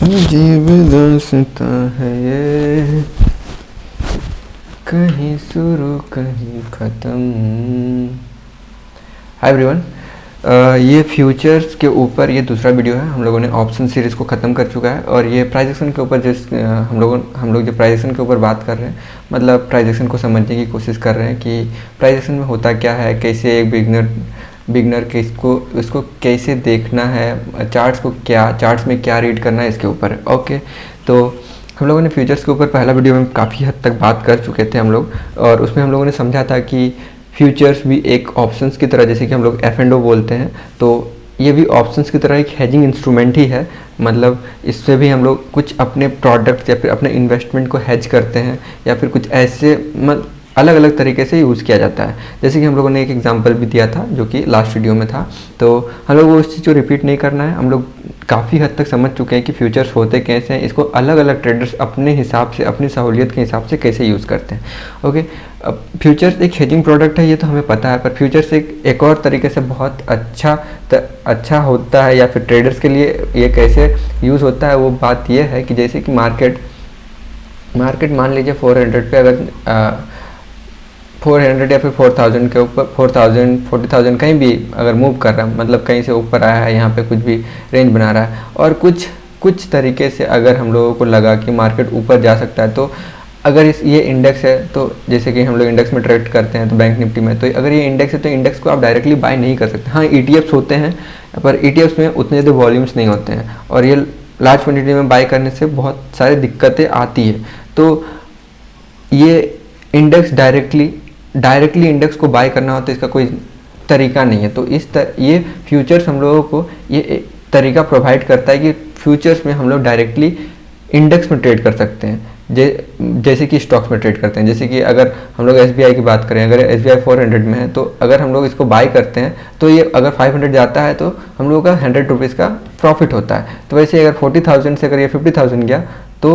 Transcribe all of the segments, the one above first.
अजीब दास्तां है ये, कहीं शुरू कहीं ख़त्म। हाय एवरीवन, ये फ्यूचर्स के ऊपर ये दूसरा वीडियो है। हम लोगों ने ऑप्शन सीरीज़ को ख़त्म कर चुका है और ये प्राइस एक्शन के ऊपर हम लोग जो प्राइस एक्शन के ऊपर बात कर रहे हैं, मतलब प्राइस एक्शन को समझने की कोशिश कर रहे हैं कि प्राइस एक्शन में होता क्या है, कैसे एक बिगनर के इसको कैसे देखना है, चार्ट्स में क्या रीड करना है, इसके ऊपर है। ओके, तो हम लोगों ने फ्यूचर्स के ऊपर पहला वीडियो में काफ़ी हद तक बात कर चुके थे हम लोग, और उसमें हम लोगों ने समझा था कि फ्यूचर्स भी एक ऑप्शंस की तरह, जैसे कि हम लोग एफ एंड ओ बोलते हैं, तो ये भी ऑप्शंस की तरह एक हेजिंग इंस्ट्रूमेंट ही है। मतलब इससे भी हम लोग कुछ अपने प्रोडक्ट्स या फिर अपने इन्वेस्टमेंट को हेज करते हैं, या फिर कुछ ऐसे अलग अलग तरीके से यूज़ किया जाता है। जैसे कि हम लोगों ने एक एग्जांपल भी दिया था जो कि लास्ट वीडियो में था, तो हम लोग वो उस चीज़ को रिपीट नहीं करना है। हम लोग काफ़ी हद तक समझ चुके हैं कि फ्यूचर्स होते कैसे हैं, इसको अलग अलग ट्रेडर्स अपने हिसाब से, अपनी सहूलियत के हिसाब से कैसे यूज़ करते हैं। ओके, अब फ्यूचर्स एक हेजिंग प्रोडक्ट है, ये तो हमें पता है, पर फ्यूचर्स एक और तरीके से बहुत अच्छा होता है, या फिर ट्रेडर्स के लिए ये कैसे यूज़ होता है, वो बात ये है कि जैसे कि मार्केट मान लीजिए 400 पे, अगर 400 या फिर 4000 के ऊपर, 4000 40,000 कहीं भी अगर मूव कर रहा है, मतलब कहीं से ऊपर आया है, यहाँ पे कुछ भी रेंज बना रहा है, और कुछ तरीके से अगर हम लोगों को लगा कि मार्केट ऊपर जा सकता है, तो अगर ये इंडेक्स है, तो जैसे कि हम लोग इंडेक्स में ट्रेड करते हैं तो बैंक निफ्टी में, तो अगर ये इंडेक्स है तो इंडेक्स को आप डायरेक्टली बाय नहीं कर सकते। हाँ, ETFs होते हैं, पर ETFs में उतने ज़्यादा वॉल्यूम्स नहीं होते हैं, और ये लार्ज क्वान्टिटी में बाय करने से बहुत सारी दिक्कतें आती है। तो ये इंडेक्स डायरेक्टली इंडेक्स को बाय करना हो तो इसका कोई तरीका नहीं है। तो ये फ्यूचर्स हम लोगों को ये एक तरीका प्रोवाइड करता है कि फ्यूचर्स में हम लोग डायरेक्टली इंडेक्स में ट्रेड कर सकते हैं, जैसे कि स्टॉक्स में ट्रेड करते हैं। जैसे कि अगर हम लोग SBI की बात करें, अगर SBI 400 में है, तो अगर हम लोग इसको बाय करते हैं तो ये अगर 500 जाता है तो हम लोगों का 100 रुपीज़ का प्रॉफिट होता है। तो वैसे अगर 40,000 से अगर ये 50,000 गया तो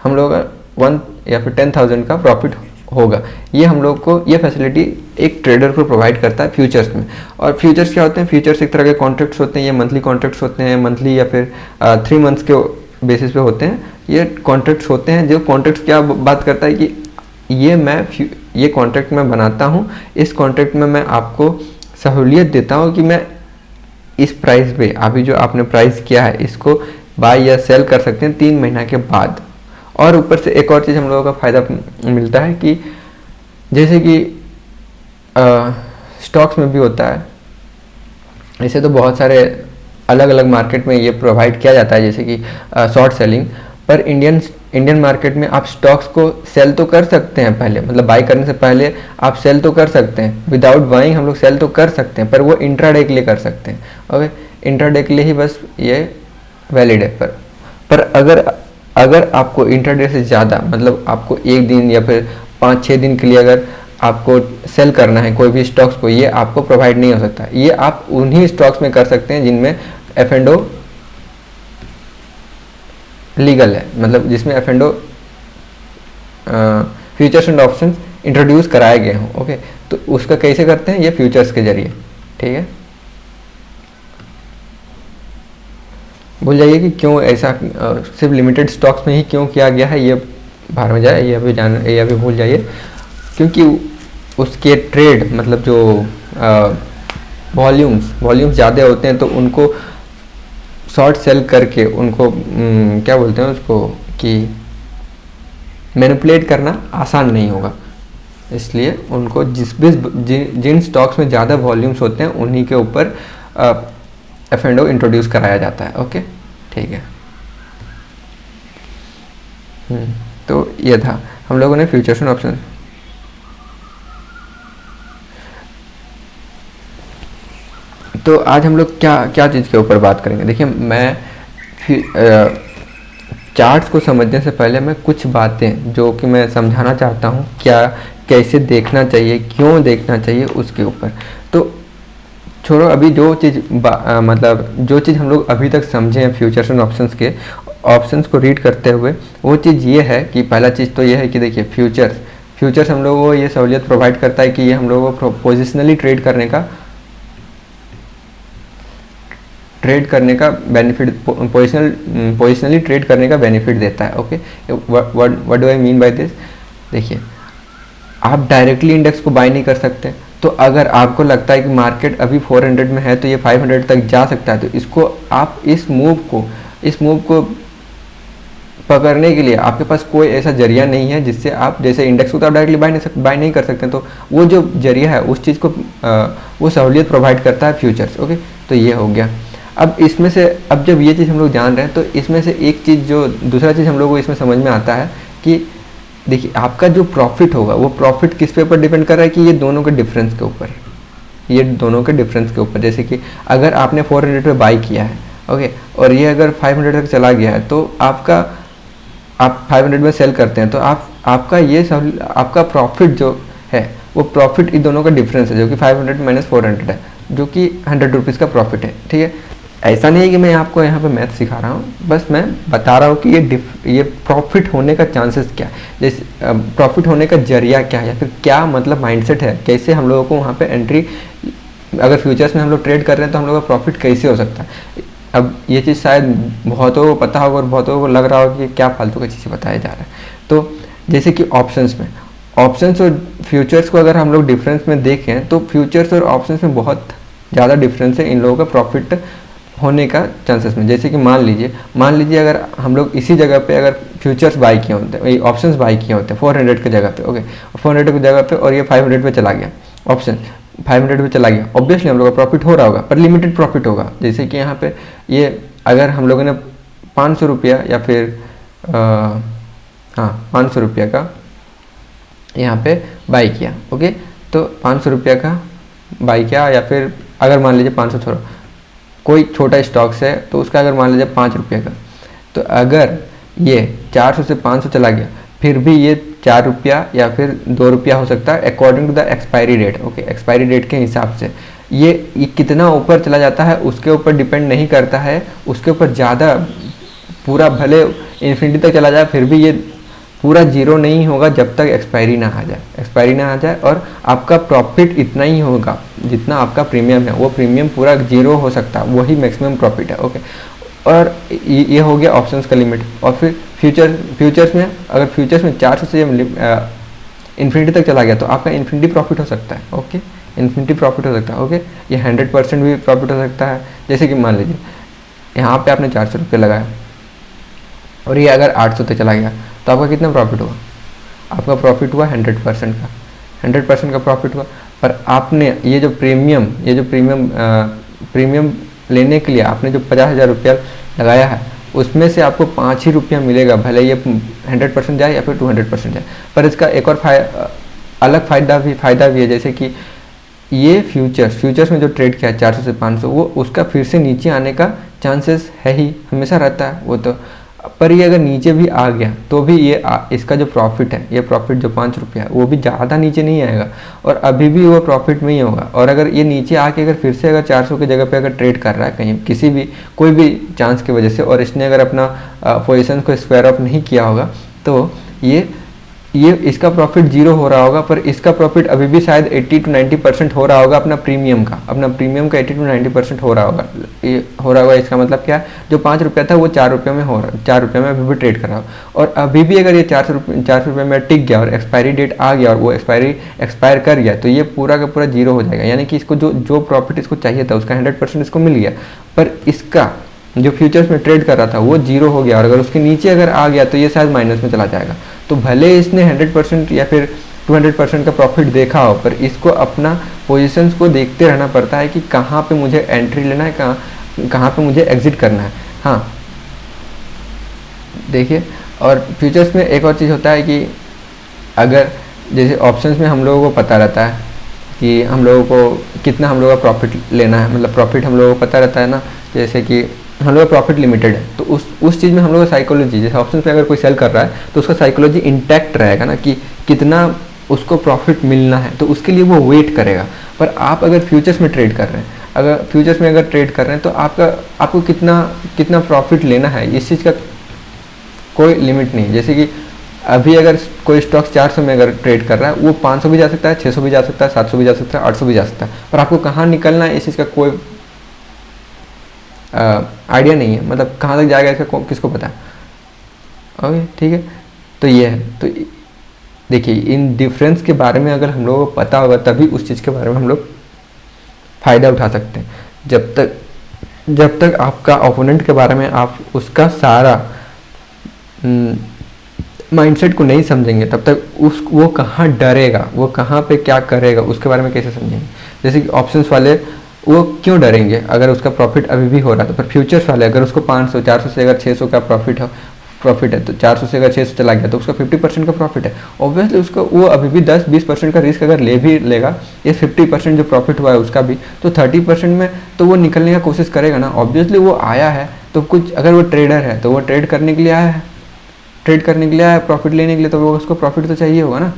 हम लोग का 1 या फिर 10,000 का प्रॉफिट होगा। ये हम लोग को ये फैसिलिटी एक ट्रेडर को प्रोवाइड करता है फ्यूचर्स में। और फ्यूचर्स क्या होते हैं? फ्यूचर्स एक तरह के कॉन्ट्रैक्ट्स होते हैं, ये मंथली कॉन्ट्रैक्ट्स होते हैं, मंथली या फिर 3 मंथ्स के बेसिस पे होते हैं। ये कॉन्ट्रैक्ट्स होते हैं, जो कॉन्ट्रैक्ट्स क्या बात करता है कि ये कॉन्ट्रैक्ट मैं बनाता हूँ, इस कॉन्ट्रैक्ट में मैं आपको सहूलियत देता हूँ कि मैं इस प्राइस पे, अभी जो आपने प्राइस किया है, इसको बाय या सेल कर सकते हैं 3 महीना के बाद। और ऊपर से एक और चीज़ हम लोगों का फ़ायदा मिलता है कि जैसे कि स्टॉक्स में भी होता है, ऐसे तो बहुत सारे अलग अलग मार्केट में ये प्रोवाइड किया जाता है, जैसे कि शॉर्ट सेलिंग। पर इंडियन मार्केट में आप स्टॉक्स को सेल तो कर सकते हैं पहले, मतलब बाई करने से पहले आप सेल तो कर सकते हैं, विदाउट बाइंग हम लोग सेल तो कर सकते हैं, पर वो इंट्राडे के लिए कर सकते हैं। ओके, इंट्राडे के लिए ही बस ये वैलिड है। पर अगर आपको इंट्राडे से ज़्यादा, मतलब आपको 1 दिन या फिर 5-6 दिन के लिए अगर आपको सेल करना है कोई भी स्टॉक्स को, ये आपको प्रोवाइड नहीं हो सकता। ये आप उन्हीं स्टॉक्स में कर सकते हैं जिनमें F&O लीगल है, मतलब जिसमें F&O futures and options introduce कराए गए हों। ओके, तो उसका कैसे करते हैं? ये फ्यूचर्स के जरिए। ठीक है, भूल जाइए कि क्यों ऐसा सिर्फ लिमिटेड स्टॉक्स में ही क्यों किया गया है, ये बाहर में जाए, ये अभी भूल जाइए, क्योंकि उसके ट्रेड, मतलब जो वॉल्यूम्स ज़्यादा होते हैं, तो उनको शॉर्ट सेल करके उनको क्या बोलते हैं उसको, कि मैनिपुलेट करना आसान नहीं होगा। इसलिए उनको जिन स्टॉक्स में ज़्यादा वॉल्यूम्स होते हैं उन्हीं के ऊपर F&O इंट्रोड्यूस कराया जाता है। ओके, ठीक है। तो ये था हम लोगों ने फ्यूचर्स एंड ऑप्शन। तो आज हम लोग क्या चीज़ के ऊपर बात करेंगे? देखिए, मैं चार्ट्स को समझने से पहले मैं कुछ बातें जो कि मैं समझाना चाहता हूँ, कैसे देखना चाहिए, क्यों देखना चाहिए, उसके ऊपर। तो छोड़ो अभी जो चीज़ मतलब जो चीज़ हम लोग अभी तक समझे हैं फ्यूचर्स एंड ऑप्शंस को रीड करते हुए, वो चीज़ ये है कि पहला चीज़ तो ये है कि देखिए, फ्यूचर्स हम लोगों को ये सहूलियत प्रोवाइड करता है कि ये हम लोगों को पोजिशनली ट्रेड करने का ट्रेड करने का बेनिफिट, पोजिशनली ट्रेड करने का बेनिफिट देता है। Okay, what do I mean by this? देखिए, आप डायरेक्टली इंडेक्स को बाय नहीं कर सकते, तो अगर आपको लगता है कि मार्केट अभी 400 में है तो ये 500 तक जा सकता है, तो इसको आप इस मूव को पकड़ने के लिए आपके पास कोई ऐसा जरिया नहीं है जिससे आप, जैसे इंडेक्स को तो आप डायरेक्टली बाय नहीं कर सकते, तो वो जो जरिया है उस चीज़ को वो सहूलियत प्रोवाइड करता है फ्यूचर्स। ओके, तो ये हो गया। अब इसमें से, अब जब ये चीज़ हम लोग जान रहे हैं, तो इसमें से एक चीज़, जो दूसरा चीज़ हम लोग को इसमें समझ में आता है कि देखिए, आपका जो प्रॉफिट होगा वो प्रॉफिट किस पे ऊपर डिपेंड कर रहा है कि ये दोनों के डिफरेंस के ऊपर, ये दोनों के डिफरेंस के ऊपर। जैसे कि अगर आपने 400 पे बाई किया है, ओके, और ये अगर 500 तक चला गया है, तो आप 500 में सेल करते हैं, तो आपका प्रॉफिट जो है वो प्रॉफिट इन दोनों का डिफरेंस है, जो कि 500 माइनस 400 है, जो कि 100 रुपीज़ का प्रॉफिट है। ठीक है, ऐसा नहीं है कि मैं आपको यहाँ पे मैथ सिखा रहा हूँ, बस मैं बता रहा हूँ कि ये प्रॉफिट होने का चांसेस क्या है, जैसे प्रॉफिट होने का जरिया क्या है, या फिर क्या मतलब माइंडसेट है, कैसे हम लोगों को वहाँ पे एंट्री, अगर फ्यूचर्स में हम लोग ट्रेड कर रहे हैं तो हम लोग का प्रॉफिट कैसे हो सकता है। अब ये चीज़ शायद बहुतों को पता होगा और बहुतों को लग रहा होगा कि क्या फालतू की चीज़ें बताया जा रहा है। तो जैसे कि ऑप्शंस और फ्यूचर्स को अगर हम लोग डिफरेंस में देखें, तो फ्यूचर्स और ऑप्शंस में बहुत ज़्यादा डिफरेंस है इन लोगों का प्रॉफिट होने का चांसेस में। जैसे कि मान लीजिए अगर हम लोग इसी जगह पे अगर फ्यूचर्स बाई किए होते हैं, ऑप्शंस बाई किए होते हैं 400 की जगह पे, ओके, 400 की जगह पे, और ये 500 पे चला गया, ऑप्शन 500 पे चला गया, ऑब्वियसली हम लोग का प्रॉफिट हो रहा होगा, पर लिमिटेड प्रॉफिट होगा। जैसे कि यहाँ पे ये अगर हम लोगों ने 500 रुपया या फिर 500 रुपया का यहाँ पे बाई किया, ओके, तो 500 रुपया का बाई किया, या फिर अगर मान लीजिए 500 छोड़ो, कोई छोटा स्टॉक्स है तो उसका अगर मान लीजिए 5 रुपये का, तो अगर ये 400 से 500 चला गया, फिर भी ये 4 रुपया या फिर 2 रुपया हो सकता है according to the expiry date. Okay, expiry date के हिसाब से ये कितना ऊपर चला जाता है उसके ऊपर डिपेंड नहीं करता है, उसके ऊपर ज़्यादा पूरा भले इन्फिनिटी तक चला जाए फिर भी ये पूरा जीरो नहीं होगा जब तक एक्सपायरी ना आ जाए, और आपका प्रॉफिट इतना ही होगा जितना आपका प्रीमियम है, वो प्रीमियम पूरा जीरो हो सकता है, वही मैक्सिमम प्रॉफिट है। ओके, और ये हो गया ऑप्शंस का लिमिट। और फिर फ्यूचर्स में अगर फ्यूचर्स में 400 से इन्फिनिटी तक चला गया तो आपका इन्फिनिटी प्रॉफिट हो सकता है। ओके, इन्फिनिटी प्रॉफिट हो सकता है। ओके, ये 100% भी प्रॉफिट हो सकता है। जैसे कि मान लीजिए यहाँ पे आपने 400 रुपये लगाया और ये अगर 800 तक चला गया तो आपका कितना प्रॉफिट हुआ? आपका प्रॉफिट हुआ 100% का, 100% का प्रॉफिट हुआ। पर आपने ये जो प्रीमियम लेने के लिए आपने जो 50,000 रुपया लगाया है उसमें से आपको 5 ही रुपया मिलेगा, भले ये 100% जाए या फिर 200% जाए। पर इसका एक और अलग फ़ायदा भी है, जैसे कि ये फ्यूचर्स में जो ट्रेड किया है 400 से 500, वो उसका फिर से नीचे आने का चांसेस है ही, हमेशा रहता है वो तो। पर ये अगर नीचे भी आ गया तो भी इसका जो प्रॉफिट है, ये प्रॉफिट जो 5 रुपया है वो भी ज़्यादा नीचे नहीं आएगा और अभी भी वो प्रॉफिट में ही होगा। और अगर ये नीचे आके अगर फिर से अगर 400 की जगह पे अगर ट्रेड कर रहा है कहीं किसी भी कोई भी चांस की वजह से, और इसने अगर अपना पोजीशन को स्क्वायर ऑफ नहीं किया होगा, तो ये इसका प्रॉफिट जीरो हो रहा होगा, पर इसका प्रॉफिट अभी भी शायद 80 to 90% हो रहा होगा अपना प्रीमियम का 80 to 90% हो रहा होगा। इसका मतलब क्या है, जो 5 रुपया था वो 4 रुपये में 4 रुपये में अभी भी ट्रेड कर रहा हो, और अभी भी अगर ये 400 रुपये में टिक गया और एक्सपायरी डेट आ गया और वो एक्सपायर कर गया तो ये पूरा का पूरा जीरो हो जाएगा। यानी कि इसको जो प्रॉफिट इसको चाहिए था उसका 100% इसको मिल गया, पर इसका जो फ्यूचर्स में ट्रेड कर रहा था वो जीरो हो गया, और अगर उसके नीचे अगर आ गया तो ये शायद माइनस में चला जाएगा। तो भले इसने 100% या फिर 200% का प्रॉफिट देखा हो, पर इसको अपना पोजीशंस को देखते रहना पड़ता है कि कहाँ पे मुझे एंट्री लेना है, कहाँ पे मुझे एग्जिट करना है। हाँ देखिए, और फ्यूचर्स में एक और चीज़ होता है कि अगर जैसे ऑप्शंस में हम लोगों को पता रहता है कि हम लोगों को कितना हम लोगों का प्रॉफिट लेना है, मतलब प्रॉफिट हम लोगों को पता रहता है ना, जैसे कि हम लोग का प्रॉफिट लिमिटेड है, तो उस चीज़ में हम लोग का साइकोलॉजी, जैसे ऑप्शन पे अगर कोई सेल कर रहा है तो उसका साइकोलॉजी इंटैक्ट रहेगा ना, कि कितना उसको प्रॉफिट मिलना है, तो उसके लिए वो वेट करेगा। पर आप अगर फ्यूचर्स में ट्रेड कर रहे हैं, तो आपको कितना प्रॉफिट लेना है, इस चीज़ का कोई लिमिट नहीं। जैसे कि अभी अगर कोई स्टॉक्स 400 में अगर ट्रेड कर रहा है, वो 500 भी जा सकता है, 600 भी जा सकता है, 700 भी जा सकता है, 800 भी जा सकता है, पर आपको कहाँ निकलना है इस चीज़ का आइडिया नहीं है, मतलब कहाँ तक जाएगा इसका किसको पता है। ओके ठीक है, तो ये है। तो देखिए इन डिफरेंस के बारे में अगर हम लोगों को पता होगा तभी उस चीज़ के बारे में हम लोग फ़ायदा उठा सकते हैं। जब तक आपका ओपोनेंट के बारे में आप उसका सारा माइंडसेट को नहीं समझेंगे तब तक वो कहाँ डरेगा, वो कहाँ पे क्या करेगा, उसके बारे में कैसे समझेंगे। जैसे कि ऑप्शंस वाले वो क्यों डरेंगे अगर उसका प्रॉफिट अभी भी हो रहा था, पर फ्यूचर्स वाले अगर उसको 500 400 से अगर 600 का प्रॉफिट है तो 400 से अगर 600 चला गया तो उसका 50% का प्रॉफिट है। ऑब्वियसली उसको वो अभी भी 10-20% का रिस्क अगर ले भी लेगा, ये 50% जो प्रॉफिट हुआ है उसका भी, तो 30% में तो वो निकलने का कोशिश करेगा ना। ऑब्वियसली वो आया है तो कुछ, अगर वो ट्रेडर है तो वो ट्रेड करने के लिए आया है, प्रॉफिट लेने के लिए, तो वो उसको प्रॉफिट तो चाहिए होगा ना,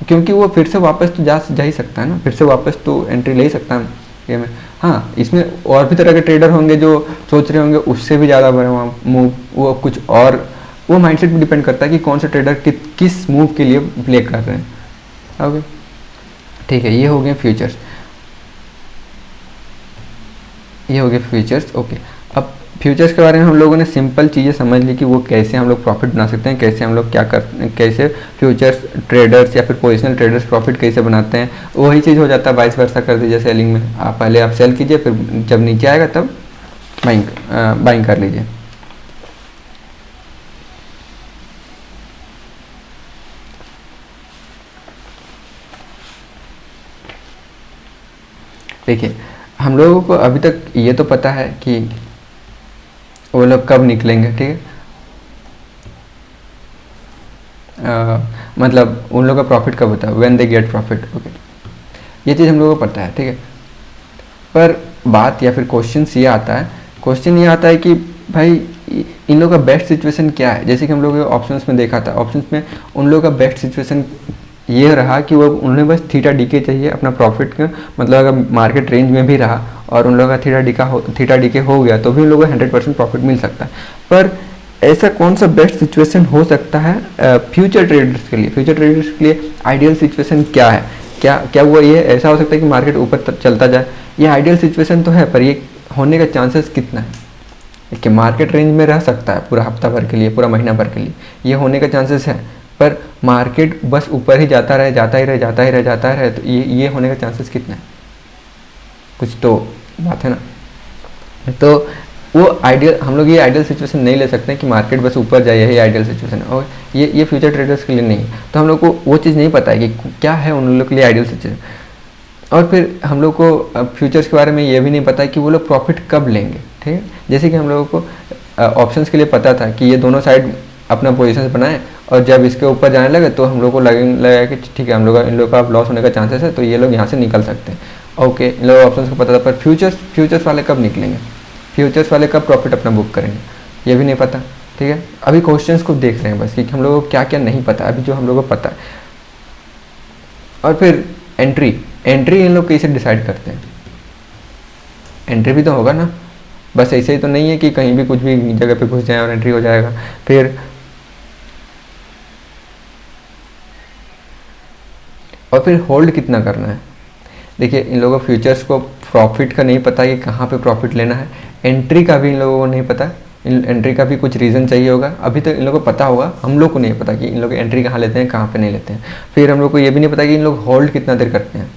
क्योंकि वो फिर से वापस तो जा ही सकता है ना, फिर से वापस तो एंट्री ले ही सकता है ये में। हाँ, इसमें और भी तरह के ट्रेडर होंगे जो सोच रहे होंगे उससे भी ज़्यादा बड़ा मूव, वो कुछ और, वो माइंडसेट भी डिपेंड करता है कि कौन से ट्रेडर किस मूव के लिए प्ले कर रहे हैं। ओके ठीक है, ये हो गए फ्यूचर्स, ये हो गए फ्यूचर्स। ओके, अब फ्यूचर्स के बारे में हम लोगों ने सिंपल चीज़ें समझ ली कि वो कैसे हम लोग प्रॉफिट बना सकते हैं, कैसे हम लोग कैसे फ्यूचर्स ट्रेडर्स या फिर पोजिशनल ट्रेडर्स प्रॉफिट कैसे बनाते हैं। वही चीज़ हो जाता है वाइस वर्सा कर दीजिए सेलिंग में, आप पहले आप सेल कीजिए, फिर जब नीचे आएगा तब बाइंग कर लीजिए। देखिए हम लोगों को अभी तक ये तो पता है कि वो लोग कब निकलेंगे, ठीक है, मतलब उन लोगों का प्रॉफिट कब होता है, when they get profit. Okay, ये चीज़ हम लोगों को पता है, ठीक है। पर बात या फिर क्वेश्चन ये आता है कि भाई इन लोगों का बेस्ट सिचुएशन क्या है। जैसे कि हम लोग ऑप्शंस में देखा था, ऑप्शंस में उन लोगों का बेस्ट सिचुएशन ये रहा कि वो उन्हें बस थीटा डीके चाहिए अपना प्रॉफिट का, मतलब अगर मार्केट रेंज में भी रहा और उन लोगों का थीटा डीके हो गया तो भी उन लोगों को 100% प्रॉफिट मिल सकता है। पर ऐसा कौन सा बेस्ट सिचुएशन हो सकता है फ्यूचर ट्रेडर्स के लिए? फ्यूचर ट्रेडर्स के लिए आइडियल सिचुएशन क्या है? क्या वो ये ऐसा हो सकता है कि मार्केट ऊपर चलता जाए? ये आइडियल सिचुएशन तो है, पर ये होने का चांसेस कितना है कि मार्केट रेंज में रह सकता है पूरा हफ्ता भर के लिए, पूरा महीना भर के लिए, ये होने का चांसेस है। पर मार्केट बस ऊपर ही जाता रहे तो ये होने का चांसेस कितना है? कुछ तो बात है ना। तो वो आइडियल, हम लोग ये आइडियल सिचुएशन नहीं ले सकते कि मार्केट बस ऊपर जाए, यही आइडियल सिचुएशन है। और ये फ्यूचर ट्रेडर्स के लिए नहीं है, तो हम लोग को वो चीज़ नहीं पता है कि क्या है उन लोग के लिए आइडियल सिचुएशन। और फिर हम लोग को फ्यूचर्स के बारे में ये भी नहीं पता है कि वो लोग प्रॉफिट कब लेंगे, ठीक है। जैसे कि हम लोगों को ऑप्शंस के लिए पता था कि ये दोनों साइड अपना पोजीशन बनाएं और जब इसके ऊपर जाने लगे तो हम लोग को लगेगा कि ठीक है, इन लोग का लॉस होने का चांसेस है, तो ये लोग यहाँ से निकल सकते हैं। ओके, इन लोगों ऑप्शंस को पता था, पर फ्यूचर्स वाले कब निकलेंगे, फ्यूचर्स वाले कब प्रॉफिट अपना बुक करेंगे, ये भी नहीं पता, ठीक है। अभी क्वेश्चंस को देख रहे हैं बस कि हम लोगों को क्या क्या नहीं पता, अभी जो हम लोगों को पता है। और फिर एंट्री इन लोग कैसे डिसाइड करते हैं? एंट्री भी तो होगा ना, बस ऐसे ही तो नहीं है कि कहीं भी कुछ भी जगह पे घुस जाए और एंट्री हो जाएगा। फिर होल्ड कितना करना है? देखिए इन लोगों को फ्यूचर्स को प्रॉफिट का नहीं पता कि कहाँ पे प्रॉफिट लेना है, एंट्री का भी इन लोगों को नहीं पता, एंट्री का भी कुछ रीज़न चाहिए होगा। अभी तो इन लोगों को पता होगा, हम लोग को नहीं पता कि इन लोग एंट्री कहाँ लेते हैं, कहाँ पे नहीं लेते हैं। फिर हम लोग को ये भी नहीं पता कि इन लोग होल्ड कितना देर करते हैं,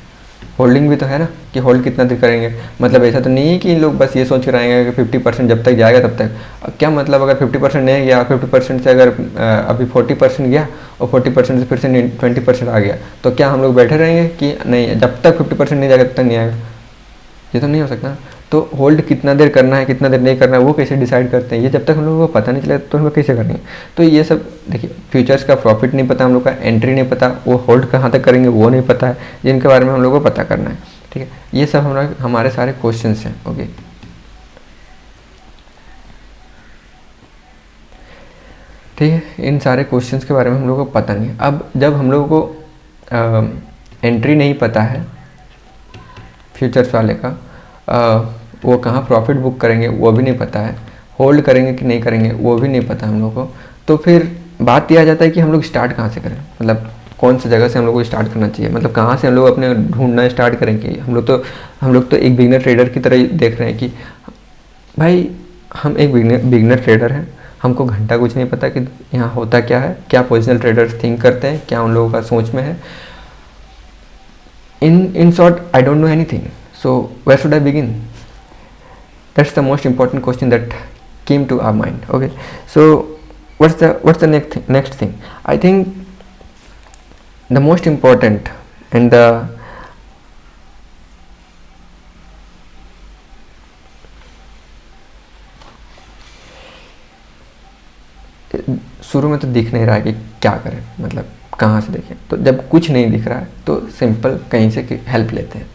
होल्डिंग भी तो है ना कि होल्ड कितना देर करेंगे। मतलब ऐसा तो नहीं है कि इन लोग बस ये सोच कर आएंगे कि 50% जब तक जाएगा तब तक। क्या मतलब अगर 50% नहीं गया, 50% से अगर अभी 40% गया और 40% से फिर से 20% आ गया, तो क्या हम लोग बैठे रहेंगे कि नहीं जब तक 50% नहीं जाएगा तब तक नहीं आएगा? ये तो नहीं हो सकता। तो होल्ड कितना देर करना है, कितना देर नहीं करना है, वो कैसे डिसाइड करते हैं? ये जब तक हम लोगों को पता नहीं चला तो हम लोग कैसे करेंगे? तो ये सब देखिए, फ्यूचर्स का प्रॉफिट नहीं पता हम लोग का, एंट्री नहीं पता, वो होल्ड कहाँ तक करेंगे वो नहीं पता है, जिनके बारे में हम लोग को पता करना है, ठीक है। ये सब हमारे सारे क्वेश्चन हैं। ओके, ठीक है, इन सारे क्वेश्चंस के बारे में हम लोग को पता नहीं है। अब जब हम लोगों को एंट्री नहीं पता है फ्यूचर्स वाले का, वो कहाँ प्रॉफिट बुक करेंगे वो भी नहीं पता है, होल्ड करेंगे कि नहीं करेंगे वो भी नहीं पता हम लोग को, तो फिर बात यह आ जाता है कि हम लोग स्टार्ट कहाँ से करें, मतलब कौन सी जगह से हम लोग को स्टार्ट करना चाहिए, मतलब कहाँ से हम लोग अपने ढूंढना स्टार्ट करेंगे। हम लोग तो एक बिगिनर ट्रेडर की तरह देख रहे हैं कि भाई हम एक बिगनर ट्रेडर हैं, हमको घंटा कुछ नहीं पता कि यहाँ होता क्या है, क्या पोजिशनल ट्रेडर्स थिंक करते हैं, क्या उन लोगों का सोच में है. In short, I don't know anything. So where should I begin? That's the most important question that came to our mind. Okay, so what's the next thing? I think the most important and the शुरू में तो दिख नहीं रहा है कि क्या करें, मतलब कहाँ से देखें. तो जब कुछ नहीं दिख रहा है तो सिंपल कहीं से हेल्प लेते हैं.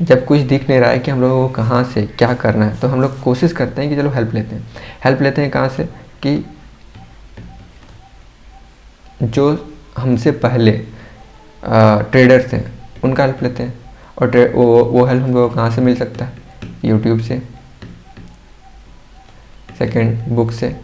जब कुछ दिख नहीं रहा है कि हम लोगों को कहाँ से क्या करना है, तो हम लोग कोशिश करते हैं कि चलो हेल्प लेते हैं. हेल्प लेते हैं कहाँ से, कि जो हमसे पहले ट्रेडर्स हैं उनका हेल्प लेते हैं. और वो हेल्प हम लोगों को कहाँ से मिल सकता है? यूट्यूब से, सेकंड बुक से.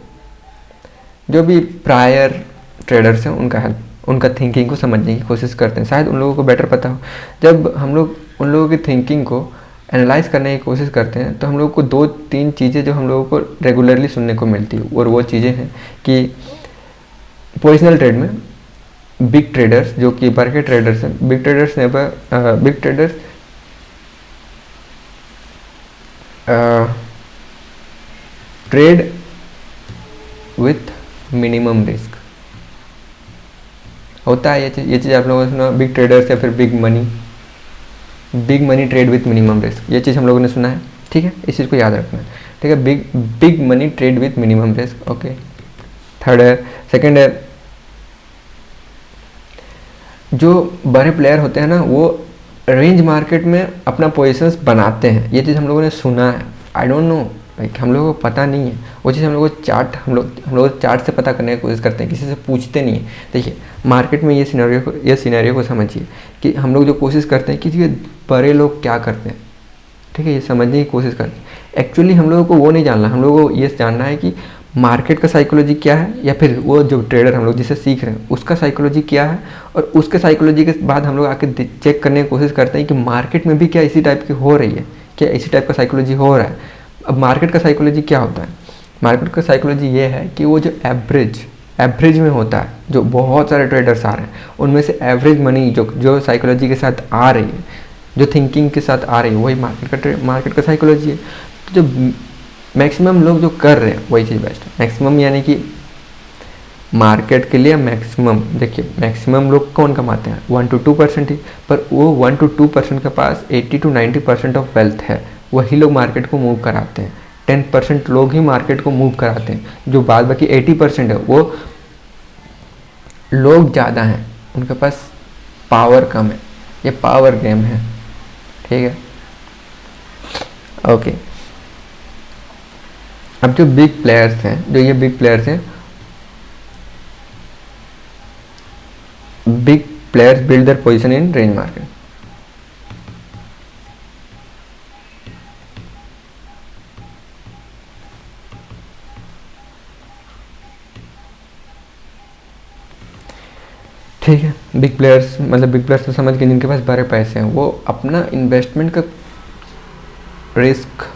जो भी प्रायर ट्रेडर्स हैं उनका हेल्प, उनका थिंकिंग को समझने की कोशिश करते हैं. शायद उन लोगों को बेटर पता हो. जब हम लोग उन लोगों की थिंकिंग को एनालाइज करने की कोशिश करते हैं तो हम लोगों को 2-3 चीज़ें जो हम लोगों को रेगुलरली सुनने को मिलती है, और वो चीज़ें हैं कि पोजिशनल ट्रेड में बिग ट्रेडर्स, जो कि मार्केट ट्रेडर्स हैं, big traders trade with minimum risk. होता है ये चीज़ आप लोगों ने सुना, बिग ट्रेडर्स या फिर big money trade with minimum risk. ये चीज़ हम लोगों ने सुना है. ठीक है, इस चीज़ को याद रखना है. ठीक है, big money trade with minimum risk. Okay, third है. सेकंड है, जो बड़े प्लेयर होते हैं ना, वो रेंज मार्केट में अपना पोजीशंस बनाते हैं. ये चीज़ हम लोगों ने सुना है. आई डोंट नो, लाइक हम लोगों को पता नहीं है. वो चीज़ हम लोग चार्ट से पता करने की कोशिश करते हैं, किसी से पूछते नहीं है. देखिए, मार्केट में ये सिनेरियो को समझिए कि हम लोग जो कोशिश करते हैं कि ये बड़े लोग क्या करते हैं. ठीक है, ये समझने की कोशिश करते हैं. एक्चुअली हम लोगों को वो नहीं जानना, हम लोगों को ये जानना है कि मार्केट का साइकोलॉजी क्या है, या फिर वो जो ट्रेडर हम लोग जिसे सीख रहे हैं उसका साइकोलॉजी क्या है. और उसके साइकोलॉजी के बाद हम लोग आके चेक करने की कोशिश करते हैं कि मार्केट में भी क्या इसी टाइप की हो रही है, क्या इसी टाइप का साइकोलॉजी हो रहा है. अब मार्केट का साइकोलॉजी क्या होता है? मार्केट का साइकोलॉजी ये है कि वो जो एवरेज में होता है, जो बहुत सारे ट्रेडर्स आ रहे हैं उनमें से एवरेज मनी जो साइकोलॉजी के साथ आ रही है, जो थिंकिंग के साथ आ रही है, वही मार्केट का साइकोलॉजी है. जो मैक्सिमम लोग जो कर रहे हैं वही चीज़ बेस्ट है. मैक्सिमम यानी कि मार्केट के लिए मैक्सिमम, देखिए मैक्सिमम लोग कौन कमाते हैं? 1-2% ही. पर वो 1-2% के पास 80-90% ऑफ वेल्थ है. वही लोग मार्केट को मूव कराते हैं. 10% लोग ही मार्केट को मूव कराते हैं. जो बाद बाकी 80% है वो लोग ज़्यादा हैं, उनके पास पावर कम है. ये पावर गेम है. ठीक है, ओके. अब जो बिग प्लेयर्स हैं, big players build their position in range market. ठीक है, बिग प्लेयर्स तो समझ के जिनके पास बड़े पैसे हैं, वो अपना इन्वेस्टमेंट का रिस्क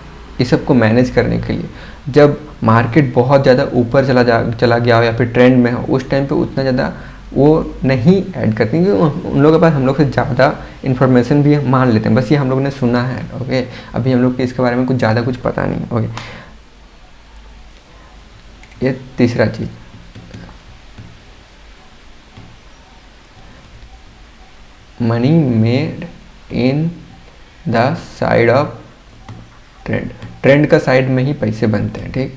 इस सब को मैनेज करने के लिए, जब मार्केट बहुत ज़्यादा ऊपर चला गया हो या फिर ट्रेंड में हो, उस टाइम पे उतना ज़्यादा वो नहीं ऐड करते, क्योंकि उन लोगों के पास हम लोग से ज़्यादा इन्फॉर्मेशन भी मान लेते हैं. बस ये हम लोग ने सुना है. ओके, अभी हम लोग को इसके बारे में कुछ ज़्यादा कुछ पता नहीं. ओके, ये तीसरा चीज़, money made in the side of trend का साइड में ही पैसे बनते हैं. ठीक,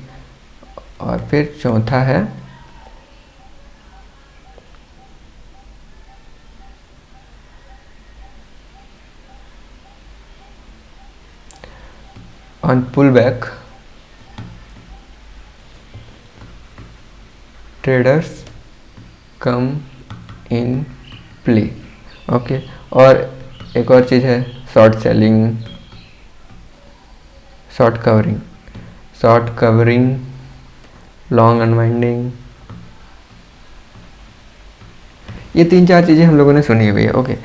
और फिर चौथा है on pull back traders come in play. Okay, और एक और चीज़ है short selling, short covering, long unwinding. ये 3-4 चीज़ें हम लोगों ने सुनी हुई है. ओके,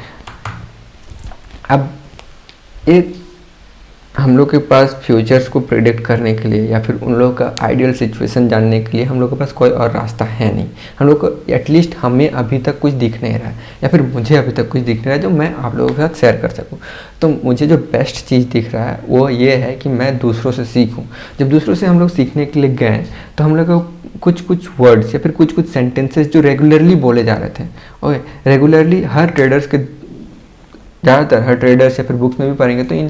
अब एक हम लोग के पास फ्यूचर्स को प्रिडिक्ट करने के लिए या फिर उन लोगों का आइडियल सिचुएशन जानने के लिए हम लोग के पास कोई और रास्ता है नहीं। हम लोग को एटलीस्ट हमें अभी तक कुछ दिख नहीं रहा है या फिर मुझे अभी तक कुछ दिख नहीं रहा है जो मैं आप लोगों के साथ शेयर कर सकूं। तो मुझे जो बेस्ट चीज़ दिख रहा है वो ये है कि मैं दूसरों से सीखूं। जब दूसरों से हम लोग सीखने के लिए गए तो हम लोग को कुछ कुछ वर्ड्स या फिर कुछ कुछ सेंटेंसेस जो रेगुलरली बोले जा रहे थे, ओके, रेगुलरली हर ट्रेडर्स के, ज़्यादातर हर ट्रेडर्स या फिर बुक्स में भी पढ़ेंगे तो इन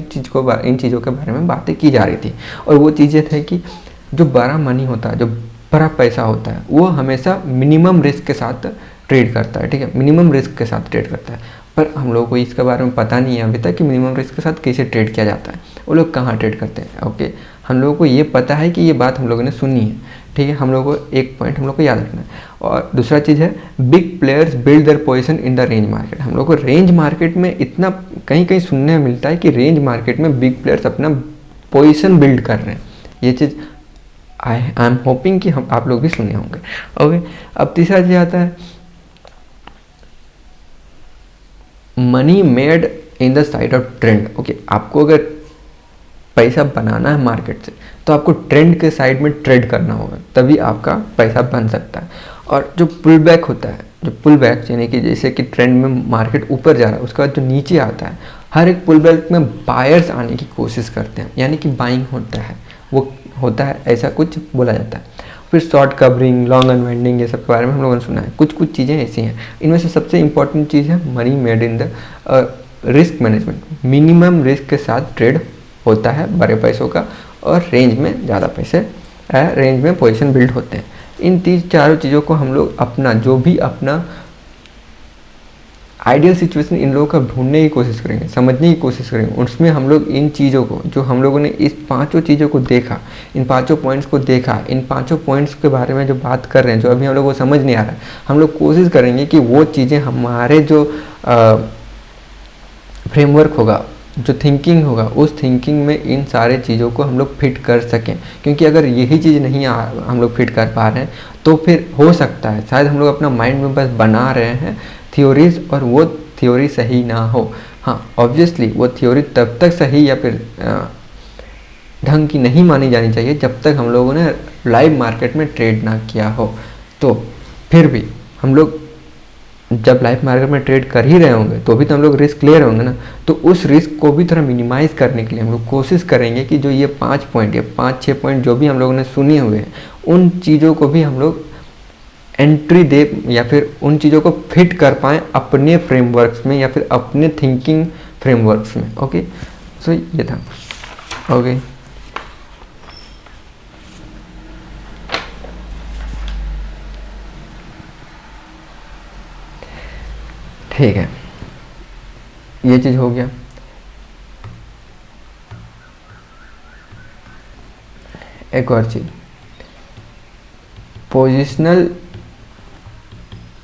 चीज़ों के बारे में बातें की जा रही थी। और वो चीज़ें थे कि जो बड़ा मनी होता है, जो बड़ा पैसा होता है, वो हमेशा मिनिमम रिस्क के साथ ट्रेड करता है। ठीक है, मिनिमम रिस्क के साथ ट्रेड करता है। पर हम लोगों को इसके बारे में पता नहीं है अभी तक कि मिनिमम रिस्क के साथ कैसे ट्रेड किया जाता है, वो लोग कहाँ ट्रेड करते हैं। ओके, हम लोगों को ये पता है कि ये बात हम लोगों ने सुनी है। ठीक है, हम लोगों को एक पॉइंट हम लोग को याद रखना है। और दूसरा चीज़ है big players build their position in the range market. हम लोग को रेंज मार्केट में इतना कहीं कहीं सुनने में मिलता है कि रेंज मार्केट में बिग प्लेयर्स अपना पोजीशन बिल्ड कर रहे हैं। ये चीज़ आई एम होपिंग कि हम आप लोग भी सुने होंगे। ओके, अब तीसरा चीज़ आता है money made in the side of trend. Okay, आपको अगर पैसा बनाना है मार्केट से तो आपको ट्रेंड के साइड में ट्रेड करना होगा, तभी आपका पैसा बन सकता है। और जो पुल बैक होता है, जो पुल बैक यानी कि जैसे कि ट्रेंड में मार्केट ऊपर जा रहा है उसके बाद जो नीचे आता है, हर एक पुल बैक में बायर्स आने की कोशिश करते हैं, यानी कि बाइंग होता है, वो होता है, ऐसा कुछ बोला जाता है। फिर शॉर्ट कवरिंग, लॉन्ग अनवाइंडिंग, ये सब के बारे में हम लोगों ने सुना है। कुछ कुछ चीज़ें ऐसी हैं। इनमें से सबसे इंपॉर्टेंट चीज़ है money made in the risk management. Minimum risk के साथ ट्रेड होता है बड़े पैसों का, और रेंज में ज़्यादा पैसे, रेंज में पोजीशन बिल्ड होते हैं। इन चारों चीज़ों को हम लोग अपना जो भी अपना आइडियल सिचुएशन इन लोगों का ढूंढने की कोशिश करेंगे, समझने की कोशिश करेंगे। उसमें हम लोग इन चीज़ों को, जो हम लोगों ने इस पांचों चीज़ों को देखा, इन पांचों पॉइंट्स को देखा, इन पांचों पॉइंट्स के बारे में जो बात कर रहे हैं, जो अभी हम लोग को समझ नहीं आ रहा है, हम लोग कोशिश करेंगे कि वो चीज़ें हमारे जो फ्रेमवर्क होगा, जो थिंकिंग होगा, उस थिंकिंग में इन सारे चीज़ों को हम लोग फिट कर सकें। क्योंकि अगर यही चीज़ नहीं हम लोग फिट कर पा रहे हैं तो फिर हो सकता है शायद हम लोग अपना माइंड में बस बना रहे हैं थ्योरीज और वो थ्योरी सही ना हो। हाँ, ऑब्वियसली वो थ्योरी तब तक सही या फिर ढंग की नहीं मानी जानी चाहिए जब तक हम लोगों ने लाइव मार्केट में ट्रेड ना किया हो। तो फिर भी हम लोग जब लाइव मार्केट में ट्रेड कर ही रहे होंगे तो भी तो हम लोग रिस्क ले रहे होंगे ना। तो उस रिस्क को भी थोड़ा मिनिमाइज़ करने के लिए हम लोग कोशिश करेंगे कि जो ये 5 पॉइंट या 5-6 पॉइंट जो भी हम लोगों ने सुने हुए हैं, उन चीज़ों को भी हम लोग एंट्री दे या फिर उन चीज़ों को फिट कर पाएँ अपने फ्रेमवर्क्स में या फिर अपने थिंकिंग फ्रेमवर्क्स में। ओके, सो ये था। ओके, ठीक है, ये चीज़ हो गया। एक और चीज़, पोजिशनल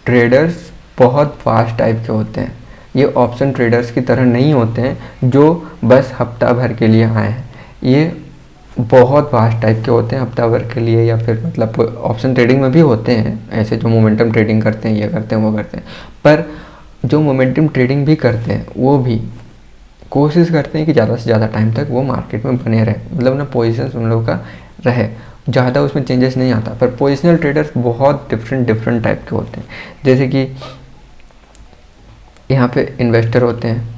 ट्रेडर्स बहुत फास्ट टाइप के होते हैं। ये ऑप्शन ट्रेडर्स की तरह नहीं होते हैं जो बस हफ्ता भर के लिए आए हैं। ये बहुत फास्ट टाइप के होते हैं हफ्ता भर के लिए, या फिर मतलब ऑप्शन ट्रेडिंग में भी होते हैं ऐसे जो मोमेंटम ट्रेडिंग करते हैं, ये करते हैं, वो करते हैं। पर जो मोमेंटम ट्रेडिंग भी करते हैं वो भी कोशिश करते हैं कि ज़्यादा से ज़्यादा टाइम तक वो मार्केट में बने रहे, मतलब ना पोजीशन उन लोगों का रहे, ज़्यादा उसमें चेंजेस नहीं आता। पर पोजिशनल ट्रेडर्स बहुत डिफरेंट टाइप के होते हैं। जैसे कि यहाँ पे इन्वेस्टर होते हैं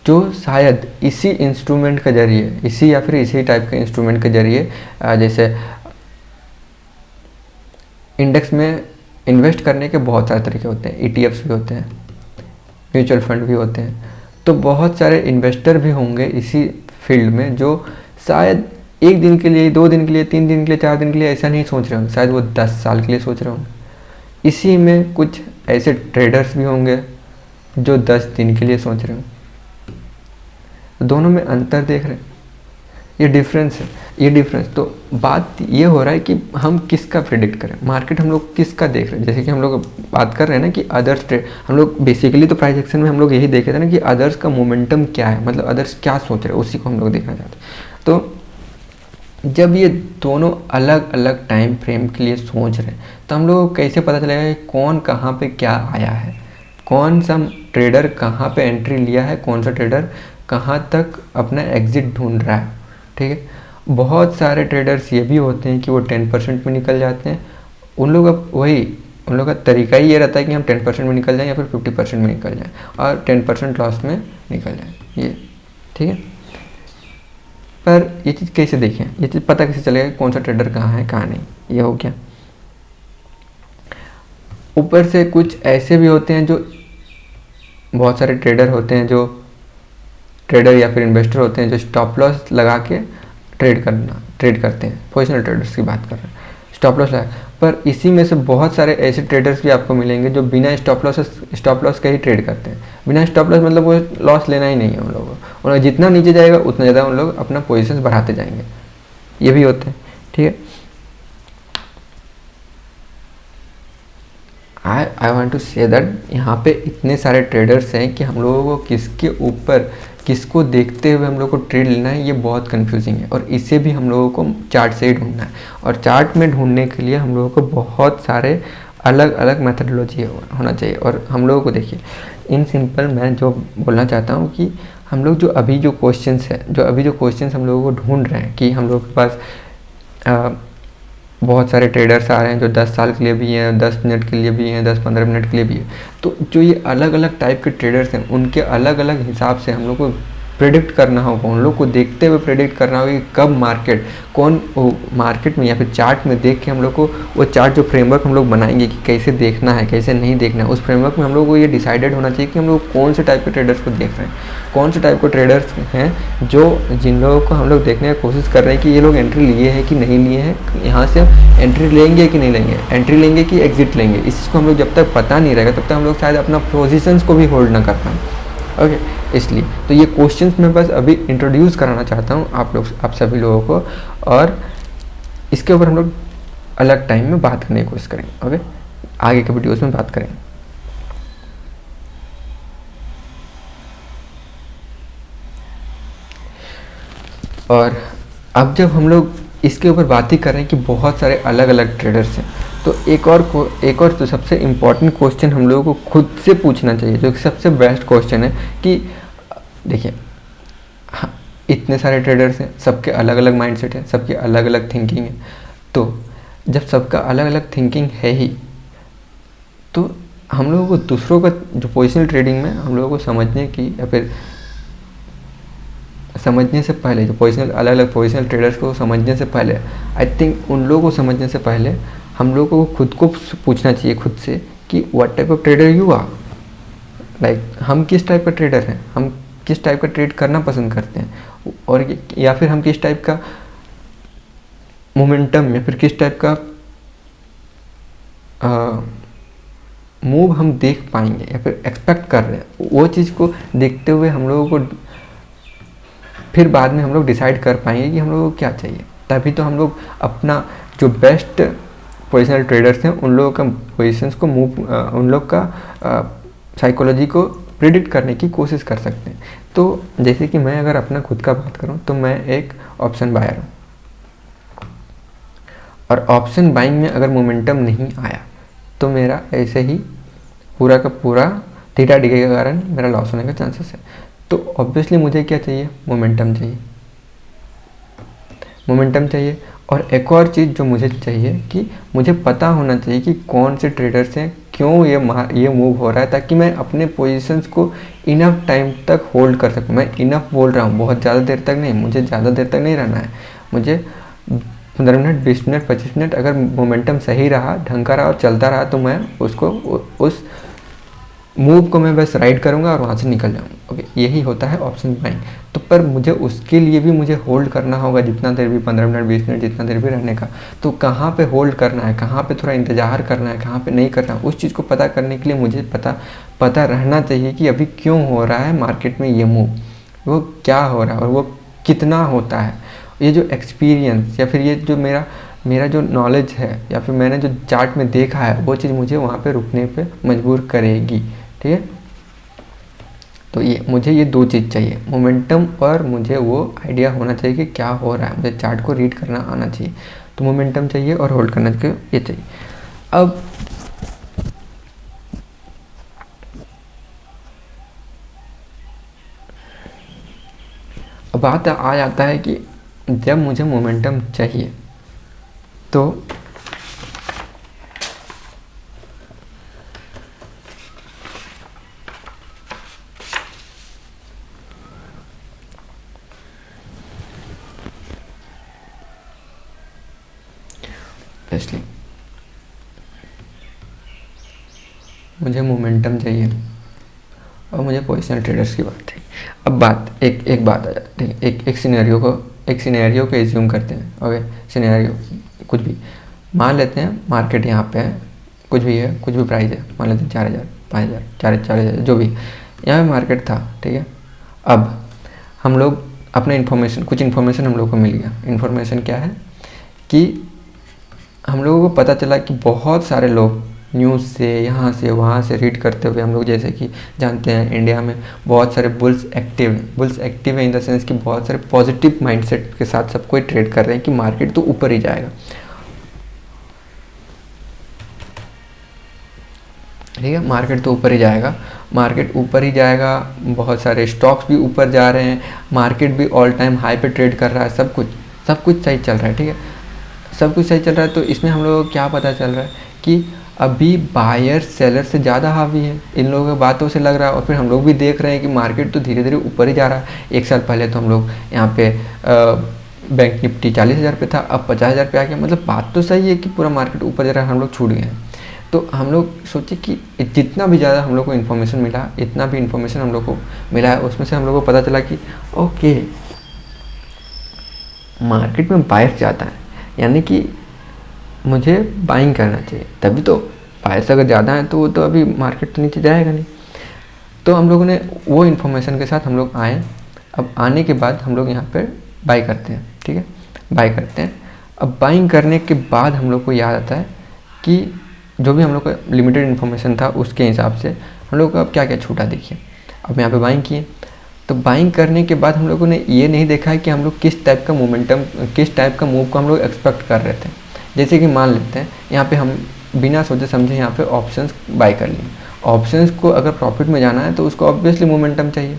जो शायद इसी इंस्ट्रूमेंट के जरिए, इसी या फिर इसी टाइप के इंस्ट्रूमेंट के जरिए, जैसे इंडेक्स में इन्वेस्ट करने के बहुत सारे तरीके होते हैं। ETFs भी होते हैं, म्यूचुअल फंड भी होते हैं। तो बहुत सारे इन्वेस्टर भी होंगे इसी फील्ड में जो शायद 1 दिन के लिए, 2 दिन के लिए, 3 दिन के लिए, 4 दिन के लिए ऐसा नहीं सोच रहे होंगे, शायद वो 10 साल के लिए सोच रहे होंगे। इसी में कुछ ऐसे ट्रेडर्स भी होंगे जो 10 दिन के लिए सोच रहे होंगे। दोनों में अंतर देख रहे हैं, ये डिफरेंस है, ये डिफरेंस। तो बात ये हो रहा है कि हम किसका प्रेडिक्ट करें, मार्केट हम लोग किसका देख रहे हैं। जैसे कि हम लोग बात कर रहे हैं ना कि अदर्स ट्रेड, हम लोग बेसिकली तो प्राइस एक्शन में हम लोग यही देखे थे ना कि अदर्स का मोमेंटम क्या है, मतलब अदर्स क्या सोच रहे हैं, उसी को हम लोग देखना चाहते हैं। तो जब ये दोनों अलग अलग टाइम फ्रेम के लिए सोच रहे हैं तो हम लोग को कैसे पता चलेगा कि कौन कहाँ पे क्या आया है, कौन सा ट्रेडर कहाँ पे एंट्री लिया है, कौन सा ट्रेडर कहाँ तक अपना एग्जिट ढूंढ रहा है, ठीक है। बहुत सारे ट्रेडर्स ये भी होते हैं कि वो 10% में निकल जाते हैं। उन लोग अब वही उन लोग का तरीका ही ये रहता है कि हम 10% में निकल जाएं या फिर 50% में निकल जाएं और 10% लॉस में निकल जाएं, ये ठीक है। पर ये चीज़ कैसे देखें, ये चीज़ पता कैसे चलेगा कौन सा ट्रेडर कहाँ है कहाँ नहीं, ये हो गया। ऊपर से कुछ ऐसे भी होते हैं, जो बहुत सारे ट्रेडर होते हैं, जो ट्रेडर या फिर इन्वेस्टर होते हैं जो स्टॉप लॉस लगा के ट्रेड करते हैं। पोजिशनल ट्रेडर्स की बात कर रहे हैं, स्टॉप लॉस लगा। पर इसी में से बहुत सारे ऐसे ट्रेडर्स भी आपको मिलेंगे जो बिना स्टॉप लॉस के ही ट्रेड करते हैं। बिना स्टॉप लॉस मतलब वो लॉस लेना ही नहीं है उन लोगों को, और जितना नीचे जाएगा उतना ज़्यादा उन लोग अपना पोजीशन बढ़ाते जाएंगे, ये भी होते हैं, ठीक है। I want to say that यहाँ पे इतने सारे ट्रेडर्स हैं कि हम लोगों को किसके ऊपर किसको देखते हुए हम लोग को ट्रेड लेना है, ये बहुत कंफ्यूजिंग है। और इसे भी हम लोगों को चार्ट से ही ढूंढना है, और चार्ट में ढूंढने के लिए हम लोगों को बहुत सारे अलग अलग मेथडोलॉजी होना चाहिए। और हम लोगों को देखिए, इन सिंपल मैं जो बोलना चाहता हूँ कि हम लोग जो अभी जो क्वेश्चंस हम लोगों को ढूंढ रहे हैं कि हम लोग के पास बहुत सारे ट्रेडर्स आ रहे हैं जो 10 साल के लिए भी हैं, 10 मिनट के लिए भी हैं, 10-15 मिनट के लिए भी है। तो जो ये अलग अलग टाइप के ट्रेडर्स हैं उनके अलग अलग हिसाब से हम लोग को प्रेडिक्ट करना होगा, उन लोग को देखते हुए प्रेडिक्ट करना होगा कि कब मार्केट में या फिर चार्ट में देख के हम लोग को वो चार्ट जो फ्रेमवर्क हम लोग बनाएंगे कि कैसे देखना है कैसे नहीं देखना है, उस फ्रेमवर्क में हम लोग को ये डिसाइडेड होना चाहिए कि हम लोग कौन से टाइप के ट्रेडर्स को देख रहे हैं, कौन से टाइप के ट्रेडर्स हैं जिन लोगों को हम लोग देखने की कोशिश कर रहे हैं कि ये लोग एंट्री लिए हैं कि नहीं लिए हैं, यहाँ से एंट्री लेंगे कि नहीं लेंगे, एंट्री लेंगे कि एग्जिट लेंगे। इस चीज़ को हम लोग जब तक पता नहीं रहेगा तब तक हम लोग शायद अपना पोजीशंस को भी होल्ड ना कर पाएँ, ओके। इसलिए तो ये क्वेश्चंस मैं बस अभी इंट्रोड्यूस कराना चाहता हूँ आप सभी लोगों को, और इसके ऊपर हम लोग अलग टाइम में बात करने की कोशिश करेंगे, ओके, आगे के वीडियोस में बात करेंगे। और अब जब हम लोग इसके ऊपर बात ही कर रहे हैं कि बहुत सारे अलग अलग ट्रेडर्स हैं, तो एक और तो सबसे इम्पॉर्टेंट क्वेश्चन हम लोगों को खुद से पूछना चाहिए, जो कि सबसे बेस्ट क्वेश्चन है कि देखिए, हाँ, इतने सारे ट्रेडर्स हैं, सबके अलग अलग माइंडसेट है, सबकी अलग अलग थिंकिंग है। तो जब सबका अलग अलग थिंकिंग है ही, तो हम लोगों को दूसरों का जो पोजिशनल ट्रेडिंग में हम लोगों को समझने की या फिर समझने से पहले, जो अलग अलग पोजिशनल ट्रेडर्स को समझने से पहले, आई थिंक उन लोगों को समझने से पहले हम लोगों को खुद को पूछना चाहिए खुद से कि what type of trader you are, like हम किस टाइप का ट्रेडर हैं, हम किस टाइप का ट्रेड करना पसंद करते हैं, और या फिर हम किस टाइप का मोमेंटम या फिर किस टाइप का मूव हम देख पाएंगे या फिर एक्सपेक्ट कर रहे हैं। वो चीज़ को देखते हुए हम लोगों को फिर बाद में हम लोग डिसाइड कर पाएंगे कि हम लोगों को क्या चाहिए। तभी तो हम लोग अपना जो बेस्ट पोजिशनल ट्रेडर्स हैं उन लोगों का पोजिशंस को उन लोग का साइकोलॉजी को प्रिडिक्ट करने की कोशिश कर सकते हैं। तो जैसे कि मैं अगर अपना खुद का बात करूं तो मैं एक ऑप्शन बायर हूं, और ऑप्शन बाइंग में अगर मोमेंटम नहीं आया तो मेरा ऐसे ही पूरा का पूरा थीटा डिके के कारण मेरा लॉस होने का चांसेस है। तो ऑब्वियसली मुझे क्या चाहिए, मोमेंटम चाहिए। और एक और चीज़ जो मुझे चाहिए कि मुझे पता होना चाहिए कि कौन से ट्रेडर्स हैं, क्यों ये मूव हो रहा है, ताकि मैं अपने पोजीशंस को इनफ टाइम तक होल्ड कर सकूं। मैं इनफ बोल रहा हूँ, बहुत ज़्यादा देर तक नहीं, मुझे ज़्यादा देर तक नहीं रहना है। मुझे 15 मिनट, 20 मिनट, 25 मिनट अगर मोमेंटम सही रहा, ढंग का रहा और चलता रहा तो मैं उस मूव को मैं बस राइड करूंगा और वहाँ से निकल जाऊंगा, ओके। यही होता है ऑप्शन बाइंग। तो पर मुझे उसके लिए भी मुझे होल्ड करना होगा जितना देर भी, 15 मिनट, 20 मिनट, जितना देर भी रहने का। तो कहाँ पे होल्ड करना है, कहाँ पे थोड़ा इंतज़ार करना है, कहाँ पे नहीं करना है, उस चीज़ को पता करने के लिए मुझे पता रहना चाहिए कि अभी क्यों हो रहा है मार्केट में ये मूव, वो क्या हो रहा है और वो कितना होता है। ये जो एक्सपीरियंस या फिर ये जो मेरा जो नॉलेज है या फिर मैंने जो चार्ट में देखा है, वो चीज़ मुझे वहाँ पे रुकने पे मजबूर करेगी, ठीक है। तो मुझे ये दो चीज़ चाहिए, मोमेंटम, और मुझे वो आइडिया होना चाहिए कि क्या हो रहा है, मुझे चार्ट को रीड करना आना चाहिए। तो मोमेंटम चाहिए और होल्ड करना चाहिए, ये चाहिए। अब बात आ जाता है कि जब मुझे मोमेंटम चाहिए तो इसलिए मुझे मोमेंटम चाहिए और मुझे पोजिशनल ट्रेडर्स की बात थी। अब बात एक बात आ जाती है, एक सिनेरियो को एज्यूम करते हैं। ओके, सिनेरियो कुछ भी मान लेते हैं, मार्केट यहाँ पे है, कुछ भी है, कुछ भी प्राइस है, मान लेते हैं 4000, 5000, 4000, जो भी यहाँ पे मार्केट था, ठीक है। अब हम लोग अपने कुछ इन्फॉर्मेशन हम लोग को मिल गया। इन्फॉर्मेशन क्या है कि हम लोगों को पता चला कि बहुत सारे लोग न्यूज़ से यहाँ से वहाँ से रीड करते हुए हम लोग जैसे कि जानते हैं इंडिया में बहुत सारे बुल्स एक्टिव है इन द सेंस कि बहुत सारे पॉजिटिव माइंडसेट के साथ सब कोई ट्रेड कर रहे हैं कि मार्केट तो ऊपर ही जाएगा, ठीक है। मार्केट तो ऊपर ही जाएगा, मार्केट ऊपर ही जाएगा, बहुत सारे स्टॉक्स भी ऊपर जा रहे हैं, मार्केट भी ऑल टाइम हाई पे ट्रेड कर रहा है, सब कुछ सही चल रहा है, ठीक है, सब कुछ सही चल रहा है। तो इसमें हम लोगों को क्या पता चल रहा है कि अभी बायर सेलर से ज़्यादा हावी है, इन लोगों की बातों से लग रहा है। और फिर हम लोग भी देख रहे हैं कि मार्केट तो धीरे धीरे ऊपर ही जा रहा है। एक साल पहले तो हम लोग यहाँ पे बैंक निफ्टी 40,000 पे था, अब 50,000 पे आ गया। मतलब बात तो सही है कि पूरा मार्केट ऊपर जा रहा है, हम लोग छूट गए हैं। तो हम लोग सोचे कि जितना भी ज़्यादा हम लोग को इन्फॉर्मेशन मिला, इतना भी इन्फॉर्मेशन हम लोग को मिला है, उसमें से हम लोग को पता चला कि ओके मार्केट में बायर ज़्यादा है, यानी कि मुझे बाइंग करना चाहिए। तभी तो बायर्स अगर ज़्यादा है तो वो तो अभी मार्केट तो नीचे जाएगा नहीं। तो हम लोगों ने वो इन्फॉर्मेशन के साथ हम लोग आए। अब आने के बाद हम लोग यहाँ पर बाई करते हैं, ठीक है, बाई करते हैं। अब बाइंग करने के बाद हम लोग को याद आता है कि जो भी हम लोग का लिमिटेड इन्फॉर्मेशन था उसके हिसाब से हम लोग को अब क्या क्या छूटा देखिए। अब यहाँ पे बाइंग किए, तो बाइंग करने के बाद हम लोगों ने ये नहीं देखा है कि हम लोग किस टाइप का मोमेंटम, किस टाइप का मूव को हम लोग एक्सपेक्ट कर रहे थे। जैसे कि मान लेते हैं यहाँ पे हम बिना सोचे समझे यहाँ पे ऑप्शंस बाय कर लिए। ऑप्शंस को अगर प्रॉफिट में जाना है तो उसको ऑब्वियसली मोमेंटम चाहिए।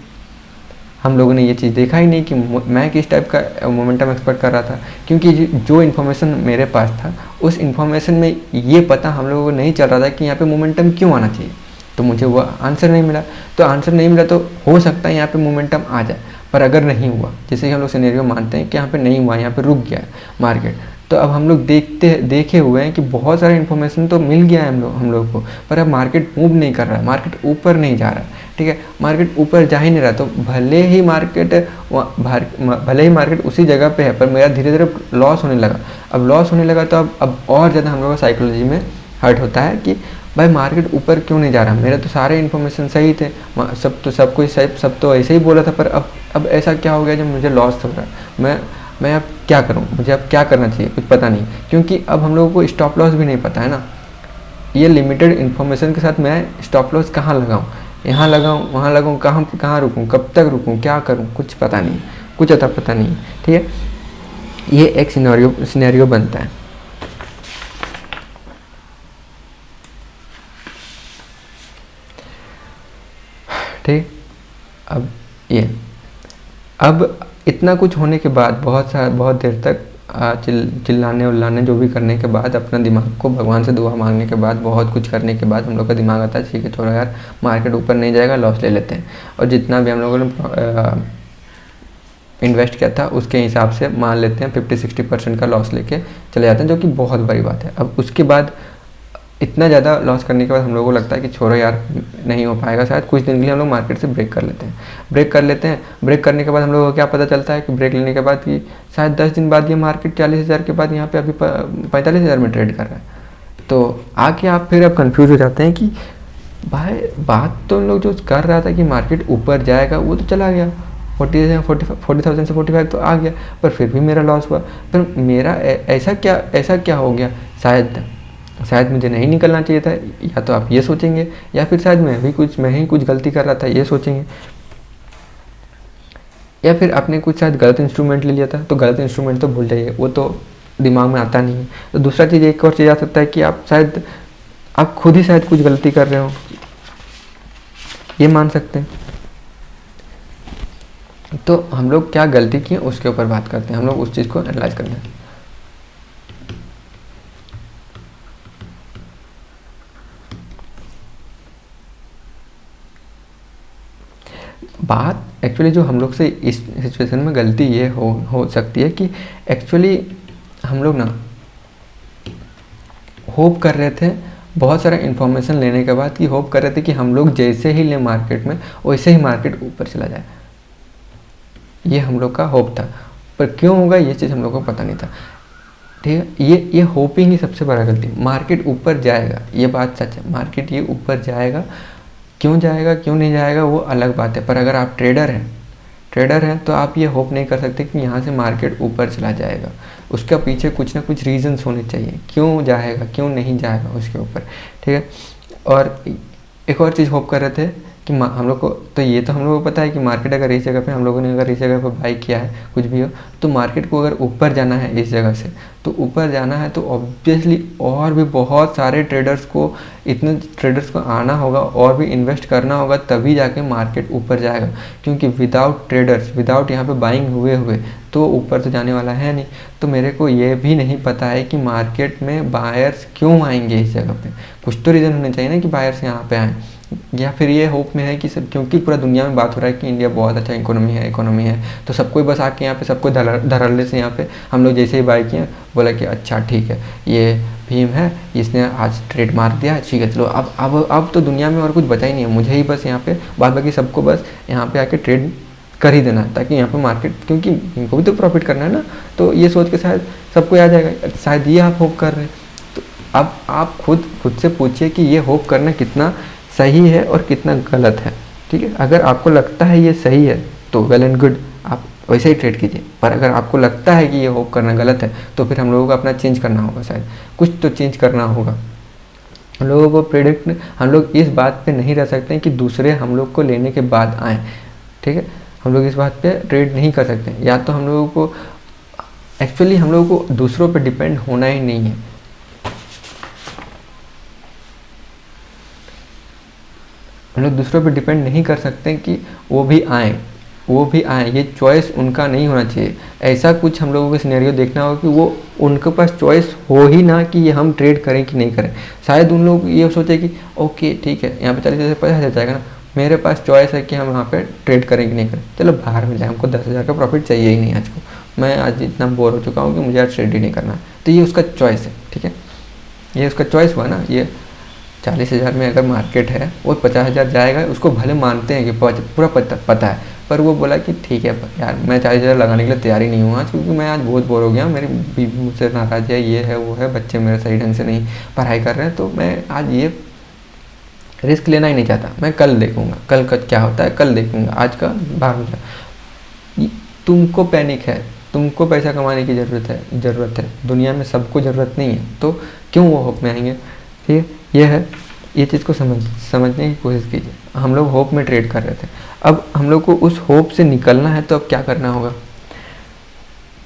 हम लोगों ने ये चीज़ देखा ही नहीं कि मैं किस टाइप का मोमेंटम एक्सपेक्ट कर रहा था, क्योंकि जो इन्फॉर्मेशन मेरे पास था उस इन्फॉर्मेशन में ये पता हम लोगों को नहीं चल रहा था कि यहाँ पे मोमेंटम क्यों आना चाहिए। तो मुझे वो आंसर नहीं मिला। तो आंसर नहीं मिला तो हो सकता है यहाँ पे मोमेंटम आ जाए, पर अगर नहीं हुआ, जैसे कि हम लोग सिनेरियो मानते हैं कि यहाँ पे नहीं हुआ, यहाँ पे रुक गया है मार्केट, तो अब हम लोग देखे हुए हैं कि बहुत सारा इन्फॉर्मेशन तो मिल गया है हम लोग को, पर अब मार्केट मूव नहीं कर रहा है, मार्केट ऊपर नहीं जा रहा है, ठीक है, मार्केट ऊपर जा ही नहीं रहा। तो भले ही मार्केट उसी जगह पे है, पर मेरा धीरे धीरे लॉस होने लगा। अब लॉस होने लगा तो अब और ज़्यादा हम लोग का साइकोलॉजी में हर्ट होता है कि भाई मार्केट ऊपर क्यों नहीं जा रहा। मेरे तो सारे इन्फॉर्मेशन सही थे, सब कुछ सही, सब तो ऐसे ही बोला था, पर अब ऐसा क्या हो गया जब मुझे लॉस हो रहा है। मैं अब क्या करूं, मुझे अब क्या करना चाहिए, कुछ पता नहीं, क्योंकि अब हम लोगों को स्टॉप लॉस भी नहीं पता है ना। ये लिमिटेड इन्फॉर्मेशन के साथ मैं स्टॉप लॉस कहाँ लगाऊं, यहाँ लगाऊं, वहाँ लगाऊं, कहाँ रुकूं, कब तक रुकूं, क्या करूं, कुछ पता नहीं, कुछ अता पता नहीं, ठीक है। ये एक सिनेरियो बनता है। ठीक, अब इतना कुछ होने के बाद बहुत देर तक चिल्लाने उल्लाने जो भी करने के बाद, अपना दिमाग को भगवान से दुआ मांगने के बाद, बहुत कुछ करने के बाद हम लोग का दिमाग आता है ठीक है छोड़ो यार, मार्केट ऊपर नहीं जाएगा, लॉस ले लेते हैं। और जितना भी हम लोगों ने इन्वेस्ट किया था उसके हिसाब से मान लेते हैं 50-60% का लॉस लेके चले जाते हैं, जो कि बहुत बड़ी बात है। अब उसके बाद इतना ज़्यादा लॉस करने के बाद हम लोगों को लगता है कि छोड़ो यार नहीं हो पाएगा, शायद कुछ दिन के लिए हम लोग मार्केट से ब्रेक कर लेते हैं। ब्रेक करने के बाद हम लोगों को क्या पता चलता है कि ब्रेक लेने के बाद कि शायद 10 दिन बाद ये मार्केट 40,000 के बाद यहाँ पे अभी 45,000 में ट्रेड कर रहा है। तो आके आप फिर अब कन्फ्यूज़ हो जाते हैं कि भाई बात तो लोग जो कर रहा था कि मार्केट ऊपर जाएगा वो तो चला गया, 40,000 से 45 तो आ गया, पर फिर भी मेरा लॉस हुआ। पर मेरा ऐसा क्या हो गया, शायद मुझे नहीं निकलना चाहिए था, या तो आप ये सोचेंगे, या फिर शायद मैं ही कुछ गलती कर रहा था ये सोचेंगे, या फिर आपने कुछ शायद गलत इंस्ट्रूमेंट ले लिया था। तो गलत इंस्ट्रूमेंट तो भूल जाइए, वो तो दिमाग में आता नहीं है। तो दूसरा चीज़, एक और चीज़ आ सकता है कि आप खुद ही शायद कुछ गलती कर रहे हो, ये मान सकते हैं। तो हम लोग क्या गलती की उसके ऊपर बात करते हैं, हम लोग उस चीज़ को एनालाइज करते हैं। बात एक्चुअली जो हम लोग से इस सिचुएशन में गलती ये हो सकती है कि एक्चुअली हम लोग ना होप कर रहे थे, बहुत सारा इन्फॉर्मेशन लेने के बाद कि होप कर रहे थे कि हम लोग जैसे ही लें मार्केट में वैसे ही मार्केट ऊपर चला जाए। ये हम लोग का होप था, पर क्यों होगा ये चीज़ हम लोग को पता नहीं था। ठीक है, ये होपिंग ही सबसे बड़ा गलती। मार्केट ऊपर जाएगा, ये बात सच है, मार्केट ये ऊपर जाएगा। क्यों जाएगा क्यों नहीं जाएगा वो अलग बात है, पर अगर आप ट्रेडर हैं तो आप ये होप नहीं कर सकते कि यहाँ से मार्केट ऊपर चला जाएगा। उसका पीछे कुछ ना कुछ रीजंस होने चाहिए, क्यों जाएगा क्यों नहीं जाएगा उसके ऊपर। ठीक है, और एक और चीज़ होप कर रहे थे कि हम लोग को तो ये तो हम लोगों को पता है कि मार्केट अगर इस जगह पे हम लोगों ने अगर इस जगह पर बाई किया है कुछ भी हो, तो मार्केट को अगर ऊपर जाना है इस जगह से, तो ऊपर जाना है तो ऑब्वियसली और भी बहुत सारे ट्रेडर्स को, इतने ट्रेडर्स को आना होगा और भी इन्वेस्ट करना होगा, तभी जाके मार्केट ऊपर जाएगा। क्योंकि विदाउट ट्रेडर्स, विदाउट यहाँ पे बाइंग हुए तो ऊपर तो जाने वाला है नहीं। तो मेरे को ये भी नहीं पता है कि मार्केट में बायर्स क्यों आएंगे इस जगह पे। कुछ तो रीज़न होने चाहिए ना कि बायर्स यहाँ पे आएँ, या फिर ये होप में है कि सब, क्योंकि पूरा दुनिया में बात हो रहा है कि इंडिया बहुत अच्छा इकोनॉमी है, तो सबको बस आके यहाँ पे सबको धड़ल्ले से यहाँ पे हम लोग जैसे ही बाई किए बोला कि अच्छा ठीक है ये भीम है, इसने आज ट्रेड मार दिया, ठीक है चलो अब तो दुनिया में और कुछ बचा ही नहीं है, मुझे ही बस यहाँ पे बाद बाकी सबको बस यहाँ पे आके ट्रेड कर ही देना है, ताकि यहाँ पे मार्केट, क्योंकि इनको भी तो प्रॉफिट करना है ना। तो ये सोच के शायद सबको आ जाएगा, शायद ये आप होप कर रहे हैं। तो अब आप खुद से पूछिए कि ये होप करना कितना सही है और कितना गलत है। ठीक है, अगर आपको लगता है ये सही है तो वेल एंड गुड, आप वैसे ही ट्रेड कीजिए। पर अगर आपको लगता है कि ये होप करना गलत है तो फिर हम लोगों को अपना चेंज करना होगा, शायद कुछ तो चेंज करना होगा। हम लोगों को प्रेडिक्ट, हम लोग इस बात पे नहीं रह सकते हैं कि दूसरे हम लोग को लेने के बाद आएँ। ठीक है, हम लोग इस बात पे ट्रेड नहीं कर सकते। या तो हम लोगों को एक्चुअली हम लोगों को दूसरों पे डिपेंड होना ही नहीं है। हम लोग दूसरों पे डिपेंड नहीं कर सकते कि वो भी आएँ, ये चॉइस उनका नहीं होना चाहिए। ऐसा कुछ हम लोगों को सिनेरियो देखना होगा कि वो उनके पास चॉइस हो ही ना कि ये हम ट्रेड करें कि नहीं करें। शायद उन लोग ये सोचे कि ओके ठीक है, यहाँ पे 40,000 से 50,000 जाएगा ना, मेरे पास चॉइस है कि हम यहाँ पे ट्रेड करें कि नहीं करें, चलो बाहर में जाए, हमको 10,000 का प्रॉफिट चाहिए ही नहीं आज को, मैं आज इतना बोर हो चुका हूँ कि मुझे आज ट्रेड ही नहीं करना है। तो ये उसका चॉइस है। ठीक है, ये उसका चॉइस हुआ ना। ये 40,000 में अगर मार्केट है वो 50,000 जाएगा, उसको भले मानते हैं कि पूरा पता है, पर वो बोला कि ठीक है यार मैं 40,000 लगाने के लिए तैयार ही नहीं हूँ आज, क्योंकि मैं आज बहुत बोर हो गया, मेरी बीवी मुझसे नाराज़ है, ये है वो है, बच्चे मेरे सही ढंग से नहीं पढ़ाई कर रहे हैं, तो मैं आज ये रिस्क लेना ही नहीं चाहता, मैं कल देखूँगा, कल का क्या होता है कल देखूँगा, आज का बाहर में जा। तुमको पैनिक है, तुमको पैसा कमाने की ज़रूरत है, दुनिया में सबको ज़रूरत नहीं है, तो क्यों वो होप में आएंगे। ठीक है, ये है, ये चीज़ को समझने की कोशिश कीजिए। हम लोग होप में ट्रेड कर रहे थे, अब हम लोग को उस होप से निकलना है, तो अब क्या करना होगा।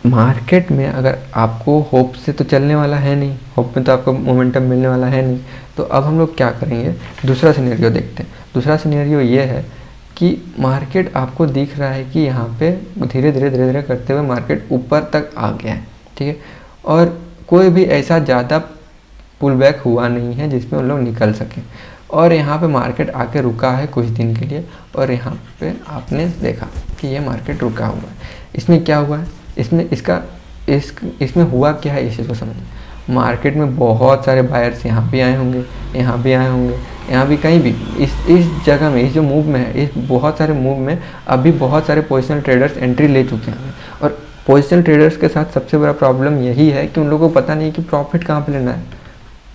मार्केट में अगर आपको होप से तो चलने वाला है नहीं, होप में तो आपको मोमेंटम मिलने वाला है नहीं, तो अब हम लोग क्या करेंगे, दूसरा सिनेरियो देखते हैं। दूसरा सिनेरियो ये है कि मार्केट आपको दिख रहा है कि यहाँ पे धीरे धीरे करते हुए मार्केट ऊपर तक आ गया है। ठीक है, और कोई भी ऐसा ज़्यादा पुल बैक हुआ नहीं है जिसमें उन लोग निकल सकें, और यहाँ पे मार्केट आके रुका है कुछ दिन के लिए, और यहाँ पे आपने देखा कि ये मार्केट रुका हुआ है। इसमें क्या हुआ है, इसमें हुआ क्या है, इस चीज़ को समझिए। मार्केट में बहुत सारे बायर्स यहाँ भी आए होंगे, यहाँ भी आए होंगे, यहाँ भी कहीं भी इस जगह में, इस जो मूव में है, इस बहुत सारे मूव में अभी बहुत सारे पोजिशनल ट्रेडर्स एंट्री ले चुके हैं। और पोजिशनल ट्रेडर्स के साथ सबसे बड़ा प्रॉब्लम यही है कि उन लोगों को पता नहीं कि प्रॉफिट कहाँ पर लेना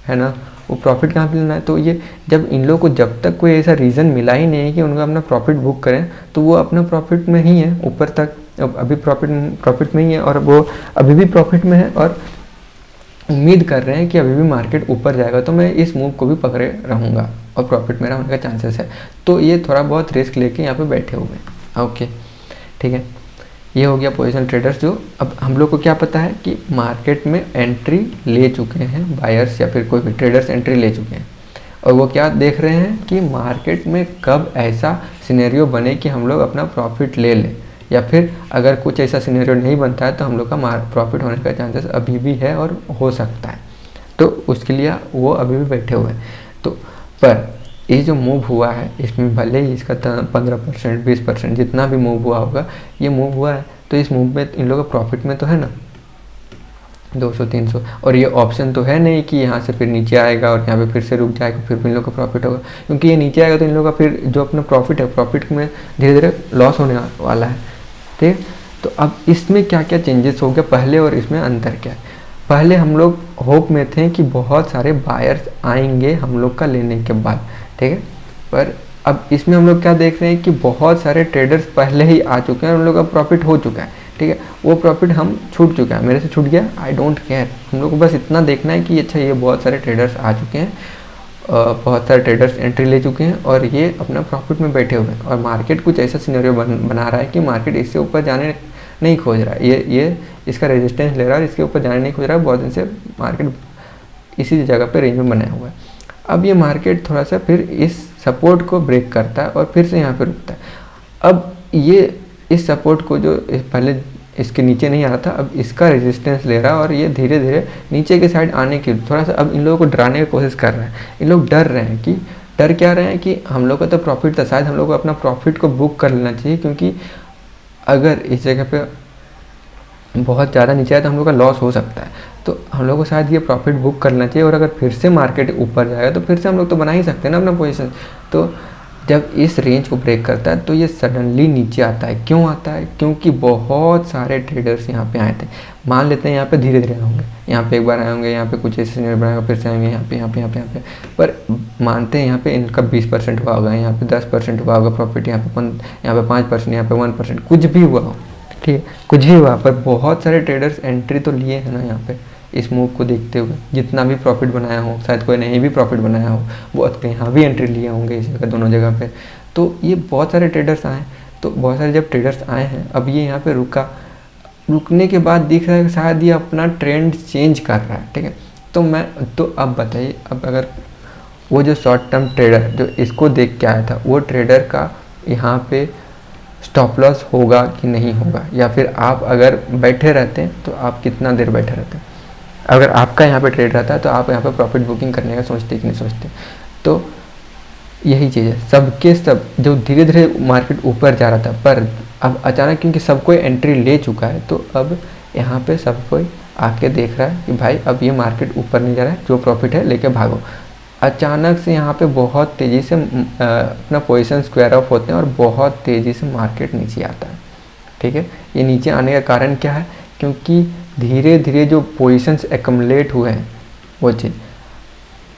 है ना, वो प्रॉफिट कहाँ पे लेना है। तो ये जब इन लोगों को जब तक कोई ऐसा रीज़न मिला ही नहीं है कि उनका अपना प्रॉफिट बुक करें, तो वो अपना प्रॉफिट में ही है ऊपर तक, अभी प्रॉफिट में ही है, और वो अभी भी प्रॉफिट में है, और उम्मीद कर रहे हैं कि अभी भी मार्केट ऊपर जाएगा तो मैं इस मूव को भी पकड़े रहूँगा और प्रॉफिट मेरा होने का चांसेस है। तो ये थोड़ा बहुत रिस्क लेके यहाँ पे बैठे हुए हैं। ओके ठीक है, ये हो गया पोजिशनल ट्रेडर्स। जो अब हम लोग को क्या पता है कि मार्केट में एंट्री ले चुके हैं बायर्स, या फिर कोई भी ट्रेडर्स एंट्री ले चुके हैं, और वो क्या देख रहे हैं कि मार्केट में कब ऐसा सिनेरियो बने कि हम लोग अपना प्रॉफिट ले लें। या फिर अगर कुछ ऐसा सिनेरियो नहीं बनता है तो हम लोग का प्रॉफिट होने का चांसेस अभी भी है और हो सकता है। तो उसके लिए वो अभी भी बैठे हुए हैं। तो पर ये जो मूव हुआ है इसमें भले ही इसका 15% 20% जितना भी मूव हुआ होगा, ये मूव हुआ है तो इस मूव में इन लोगों का प्रॉफिट में तो है ना 200-300, और ये ऑप्शन तो है नहीं कि यहाँ से फिर नीचे आएगा और यहाँ पे फिर से रुक जाएगा फिर इन लोग का प्रॉफिट होगा, क्योंकि ये नीचे आएगा तो इन लोगों का फिर जो अपना प्रॉफिट है प्रॉफिट में धीरे धीरे लॉस होने वाला है। ठीक, तो अब इसमें क्या क्या चेंजेस हो गया पहले और इसमें अंतर क्या है। पहले हम लोग होप में थे कि बहुत सारे बायर्स आएंगे हम लोग का लेने के बाद, ठीक है, पर अब इसमें हम लोग क्या देख रहे हैं कि बहुत सारे ट्रेडर्स पहले ही आ चुके हैं और उन लोग का प्रॉफिट हो चुका है। ठीक है, वो प्रॉफिट हम छूट चुका है, मेरे से छूट गया, आई डोंट केयर, हम लोग को बस इतना देखना है कि अच्छा ये बहुत सारे ट्रेडर्स आ चुके हैं, बहुत सारे ट्रेडर्स एंट्री ले चुके हैं और ये अपना प्रॉफिट में बैठे हुए हैं और मार्केट कुछ ऐसा सिनेरियो बना रहा है कि मार्केट इससे ऊपर जाने नहीं खोज रहा है, ये इसका रेजिस्टेंस ले रहा है और इसके ऊपर जाने नहीं खोज रहा है। बहुत दिन से मार्केट इसी जगह पे रेंज में बनाया हुआ है। अब ये मार्केट थोड़ा सा फिर इस सपोर्ट को ब्रेक करता है और फिर से यहाँ पे रुकता है। अब ये इस सपोर्ट को जो पहले इसके नीचे नहीं आ रहा था, अब इसका रेजिस्टेंस ले रहा है और ये धीरे धीरे नीचे के साइड आने की थोड़ा सा अब इन लोगों को डराने की कोशिश कर रहा है। इन लोग डर रहे हैं कि डर क्या रहे हैं कि हम लोग का तो प्रॉफिट था, शायद हम लोग को अपना प्रॉफिट को बुक कर लेना चाहिए, क्योंकि अगर इस जगह पे बहुत ज़्यादा नीचे आए तो हम लोग का लॉस हो सकता है। तो हम लोग को शायद ये प्रॉफिट बुक करना चाहिए और अगर फिर से मार्केट ऊपर जाएगा तो फिर से हम लोग तो बना ही सकते हैं ना अपना पोजीशन। तो जब इस रेंज को ब्रेक करता है तो ये सडनली नीचे आता है। क्यों आता है? क्योंकि बहुत सारे ट्रेडर्स यहाँ पे आए थे। मान लेते हैं यहाँ पे धीरे धीरे होंगे, यहाँ पे एक बार आए होंगे, यहाँ पे कुछ ऐसे सिनेरियो बनाएगा, फिर से आएंगे यहाँ पे, पर मानते हैं यहाँ पे इनका 20% हुआ होगा, यहाँ पे 10% हुआ होगा प्रॉफिट, यहाँ पे 5%, यहाँ पे 1%, कुछ भी हुआ हो, ठीक है, कुछ भी हुआ, पर बहुत सारे ट्रेडर्स एंट्री तो लिए हैं ना यहाँ पे इस मूव को देखते हुए। जितना भी प्रॉफिट बनाया हो, शायद कोई नहीं भी प्रॉफिट बनाया हो, वो यहाँ भी एंट्री लिए होंगे इस जगह, दोनों जगह पे। तो ये बहुत सारे ट्रेडर्स आए, तो बहुत सारे जब ट्रेडर्स आए हैं, अब ये यहाँ पे रुकने के बाद दिख रहा है कि शायद ये अपना ट्रेंड चेंज कर रहा है, ठीक है। तो अब बताइए, अब अगर वो जो शॉर्ट टर्म ट्रेडर जो इसको देख के आया था, वो ट्रेडर का यहाँ पे स्टॉप लॉस होगा कि नहीं होगा, या फिर आप अगर बैठे रहते हैं तो आप कितना देर बैठे रहते हैं। अगर आपका यहाँ पे ट्रेड रहता है तो आप यहाँ पे प्रॉफिट बुकिंग करने का सोचते कि नहीं सोचते। तो यही चीज़ है, सब जो धीरे धीरे मार्केट ऊपर जा रहा था, पर अब अचानक क्योंकि सब कोई एंट्री ले चुका है, तो अब यहाँ पे सब कोई आके देख रहा है कि भाई अब ये मार्केट ऊपर नहीं जा रहा है, जो प्रॉफिट है लेके भागो। अचानक से यहाँ पे बहुत तेज़ी से अपना पोजीशन स्क्वायर ऑफ होते हैं और बहुत तेज़ी से मार्केट नीचे आता है, ठीक है। ये नीचे आने का कारण क्या है? क्योंकि धीरे धीरे जो पोजीशंस एक्युमुलेट हुए हैं वो चीज़,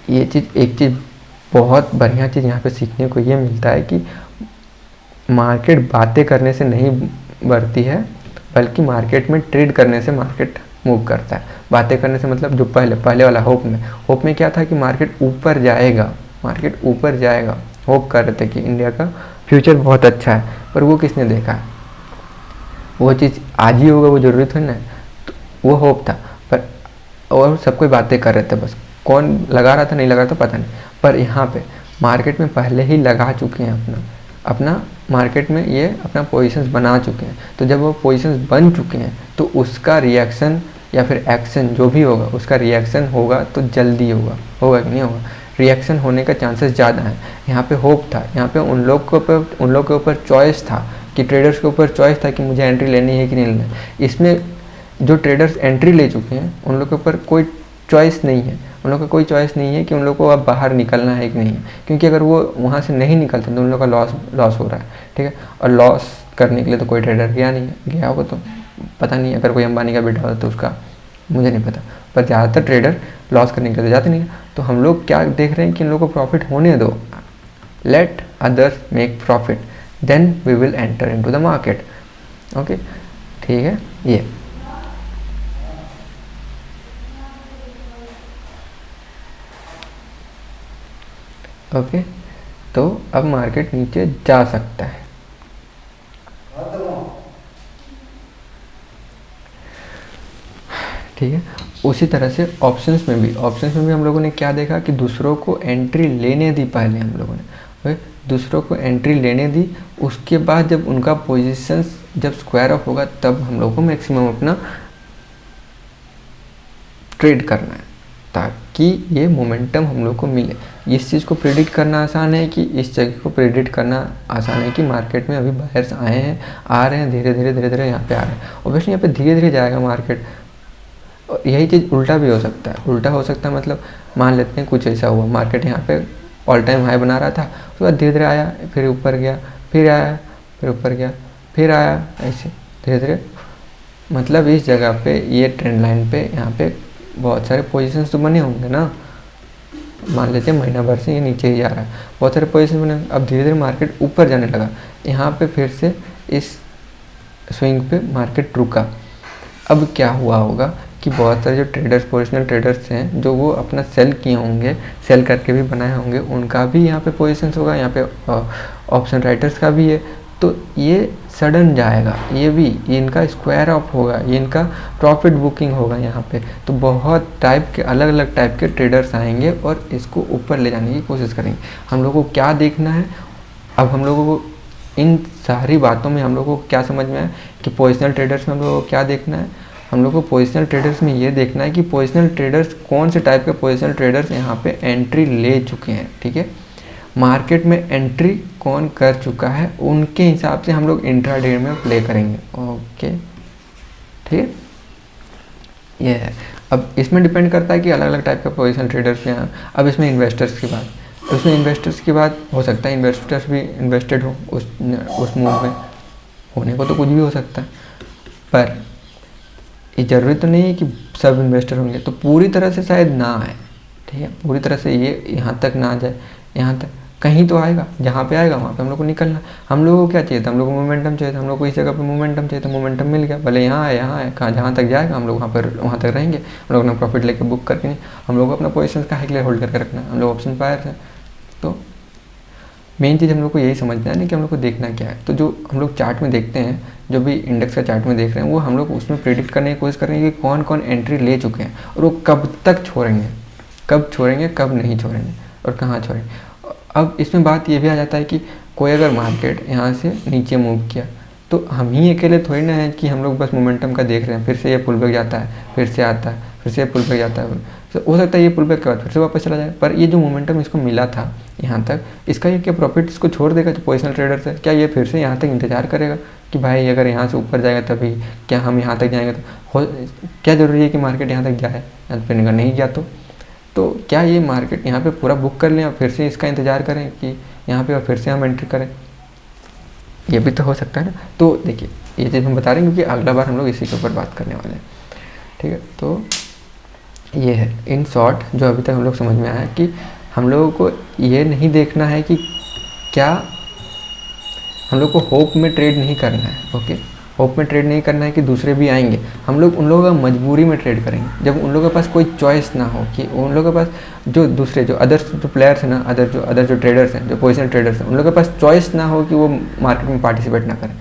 ये चीज़ एक चीज़ बहुत बढ़िया चीज़ यहाँ पे सीखने को ये मिलता है कि मार्केट बातें करने से नहीं बढ़ती है, बल्कि मार्केट में ट्रेड करने से मार्केट मूव करता है। बातें करने से मतलब जो पहले वाला होप में क्या था कि मार्केट ऊपर जाएगा, होप कर रहे थे कि इंडिया का फ्यूचर बहुत अच्छा है, पर वो किसने देखा है? वो चीज़ आज ही होगा वो ज़रूरी थोड़ी ना, तो वो होप था, पर और सब कोई बातें कर रहे थे, बस कौन लगा रहा था नहीं लगा रहा था पता नहीं। पर यहाँ पे मार्केट में पहले ही लगा चुके हैं अपना मार्केट में ये अपना पोजीशंस बना चुके हैं। तो जब वो पोजीशंस बन चुके हैं तो उसका रिएक्शन या फिर एक्शन जो भी होगा, उसका रिएक्शन होगा तो जल्दी होगा कि नहीं होगा? रिएक्शन होने का चांसेस ज़्यादा है। यहाँ पे होप था, यहाँ पे उन लोग के ऊपर चॉइस था कि ट्रेडर्स के ऊपर चॉइस था कि मुझे एंट्री लेनी है कि नहीं लेना है। इसमें जो ट्रेडर्स एंट्री ले चुके हैं उन लोग के ऊपर कोई चॉइस नहीं है, उन लोग का कोई चॉइस नहीं है कि उन लोग को अब बाहर निकलना है कि नहीं है, क्योंकि अगर वो वहाँ से नहीं निकलते तो उन लोग का लॉस हो रहा है, ठीक है। और लॉस करने के लिए तो कोई ट्रेडर गया होगा तो पता नहीं, अगर कोई अंबानी का बेटा होता तो उसका मुझे नहीं पता, पर ज़्यादातर ट्रेडर लॉस करने के लिए जाते नहीं है। तो हम लोग क्या देख रहे हैं कि इन लोगों को प्रॉफिट होने दो, let others make profit, then we will enter into the market. Okay, ठीक है। ये ओके, तो अब मार्केट नीचे जा सकता है। ठीक है, उसी तरह से ऑप्शंस में भी हम लोगों ने क्या देखा कि दूसरों को एंट्री लेने दी। पहले हम लोगों ने दूसरों को एंट्री लेने दी, उसके बाद जब उनका पोजीशंस जब स्क्वायर ऑफ होगा तब हम लोग को मैक्सिमम अपना ट्रेड करना है, ताकि ये मोमेंटम हम लोग को मिले। इस चीज़ को प्रेडिक्ट करना आसान है कि इस जगह को प्रेडिक्ट करना आसान है कि मार्केट में अभी बायर्स आए हैं, आ रहे हैं, धीरे धीरे यहाँ पे आ रहे हैं। ऑब्वियसली यहाँ पे धीरे धीरे जाएगा मार्केट। और यही चीज़ उल्टा भी हो सकता है। उल्टा हो सकता है मतलब मान लेते हैं कुछ ऐसा हुआ, मार्केट यहाँ पे ऑल टाइम हाई बना रहा था, उसके बाद धीरे धीरे आया, फिर ऊपर गया, फिर आया, फिर ऊपर गया, फिर आया, ऐसे धीरे धीरे। मतलब इस जगह पे ये ट्रेंड लाइन पे यहाँ पे बहुत सारे पोजीशंस तो बने होंगे ना। मान लेते हैं महीना भर से ये नीचे ही जा रहा है, बहुत सारे पोजीशन बने। अब धीरे धीरे मार्केट ऊपर जाने लगा, यहाँ पे फिर से इस स्विंग पे मार्केट रुका। अब क्या हुआ होगा कि बहुत सारे जो ट्रेडर्स, पोजिशनल ट्रेडर्स हैं, जो वो अपना सेल किए होंगे, सेल करके भी बनाए होंगे, उनका भी यहाँ पे पोजीशंस होगा, यहाँ पे ऑप्शन राइटर्स का भी है। तो ये सडन जाएगा, ये भी इनका स्क्वायर ऑफ होगा, ये इनका प्रॉफिट बुकिंग होगा यहाँ पे। तो बहुत टाइप के, अलग अलग टाइप के ट्रेडर्स आएंगे और इसको ऊपर ले जाने की कोशिश करेंगे। हम लोगों को क्या देखना है, अब हम लोगों को इन सारी बातों में हम लोगों को क्या समझ में आया कि पोजिशनल ट्रेडर्स में हम लोगों को क्या देखना है। हम लोग को पोजिशनल ट्रेडर्स में ये देखना है कि पोजिशनल ट्रेडर्स कौन से टाइप के पोजिशनल ट्रेडर्स यहाँ पे एंट्री ले चुके हैं, ठीक है। मार्केट में एंट्री कौन कर चुका है, उनके हिसाब से हम लोग इंट्राडे में प्ले करेंगे। ओके, ठीक है, ये है। अब इसमें डिपेंड करता है कि अलग अलग टाइप के पोजिशनल ट्रेडर्स यहाँ। अब इसमें इन्वेस्टर्स की बात, उसमें इन्वेस्टर्स की बात हो सकता है इन्वेस्टर्स भी इन्वेस्टेड हो उस मूव में, होने को तो कुछ भी हो सकता है, पर ये ज़रूरी तो नहीं है कि सब इन्वेस्टर होंगे। तो पूरी तरह से शायद ना आए, ठीक है, पूरी तरह से ये यहाँ तक ना आ जाए, यहाँ तक कहीं तो आएगा, जहाँ पे आएगा वहाँ पे हम लोग को निकलना। हम लोगों को क्या चाहिए था, हम लोग को मोमेंटम चाहिए था, हम लोग को इस जगह पे मोमेंटम चाहिए था, मोमेंटम मिल गया, भले यहाँ आए कहाँ, जहाँ तक जाएगा हम लोग वहाँ तक रहेंगे। हम लोग अपना प्रॉफिट लेके बुक करके नहीं, हम लोग को अपना पोजीशन का हाई क्लियर होल्ड करके रखना है, हम लोग ऑप्शन बायर हैं। तो मेन चीज़ हम लोग को यही समझना है ना कि हम लोग को देखना क्या है। तो जो हम लोग चार्ट में देखते हैं, जो भी इंडेक्स का चार्ट में देख रहे हैं, वो हम लोग उसमें प्रेडिक्ट करने की कोशिश करेंगे कि कौन कौन एंट्री ले चुके हैं और वो कब तक छोड़ेंगे, कब नहीं छोड़ेंगे और कहाँ छोड़ेंगे। अब इसमें बात ये भी आ जाता है कि कोई अगर मार्केट यहाँ से नीचे मूव किया तो हम ही अकेले थोड़ी ना है कि हम लोग बस मोमेंटम का देख रहे हैं, फिर से ये पुल बैक जाता है, फिर से आता है, फिर से पुल बैक जाता है। तो हो सकता है ये पुल बैक के बाद फिर से वापस चला जाए, पर ये जो मोमेंटम इसको मिला था यहाँ तक, इसका ये क्या प्रॉफिट इसको छोड़ देगा जो पोजिशनल ट्रेडर है? क्या ये फिर से यहाँ तक इंतजार करेगा कि भाई अगर यहाँ से ऊपर जाएगा तभी क्या हम यहाँ तक जाएंगे? तो क्या ज़रूरी है कि मार्केट यहाँ तक जाए, यहाँ पर नहीं गया तो क्या ये मार्केट यहाँ पे पूरा बुक कर लें और फिर से इसका इंतज़ार करें कि यहाँ पे और फिर से हम एंट्री करें? ये भी तो हो सकता है ना। तो देखिए ये चीज़ हम बता रहे हैं क्योंकि अगला बार हम लोग इसी के ऊपर बात करने वाले हैं, ठीक है। तो ये है इन शॉर्ट जो अभी तक हम लोग समझ में आया है कि हम लोगों को ये नहीं देखना है कि क्या हम लोग को होप में ट्रेड नहीं करना है, ओके। होप में ट्रेड नहीं करना है कि दूसरे भी आएंगे, हम लोग उन लोगों का मजबूरी में ट्रेड करेंगे जब उन लोगों के पास कोई चॉइस ना हो, कि उन लोगों के पास जो दूसरे जो अदर्स जो प्लेयर्स हैं ना, अदर जो ट्रेडर्स हैं, जो पोजिशनल ट्रेडर्स हैं, उन लोगों के पास चॉइस ना हो कि वो मार्केट में पार्टिसिपेट ना करें।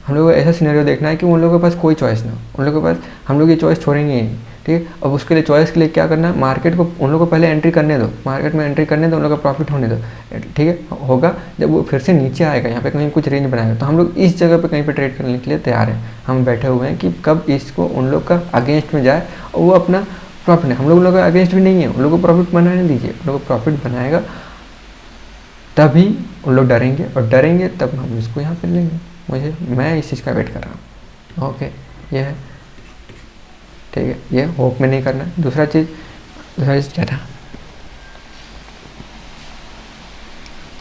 हम लोग को ऐसा सिनेरियो देखना है कि उन लोगों के पास कोई चॉइस ना हो, उन लोगों के पास हम लोग ये चॉइस छोड़ेंगे ही नहीं, ठीक है। अब उसके लिए चॉइस के लिए क्या करना है, मार्केट को उन लोगों को पहले एंट्री करने दो, मार्केट में एंट्री करने दो, उन लोगों का प्रॉफिट होने दो, ठीक है। होगा जब वो फिर से नीचे आएगा, यहाँ पे कहीं कुछ रेंज बनाएगा, तो हम लोग इस जगह पे कहीं पे ट्रेड करने के लिए तैयार हैं। हम बैठे हुए हैं कि कब इसको उन लोग का अगेंस्ट में जाए और वो अपना प्रॉफिट, हम लोग का अगेंस्ट भी नहीं है, उन लोग को प्रॉफिट बनाने दीजिए, उन लोग को प्रॉफिट बनाएगा तभी उन लोग डरेंगे, और डरेंगे तब हम इसको यहाँ पे लेंगे। मैं इस चीज़ का वेट कर रहा हूँ, ओके। ये है, ठीक है, ये होप में नहीं करना है। दूसरा चीज़ क्या था,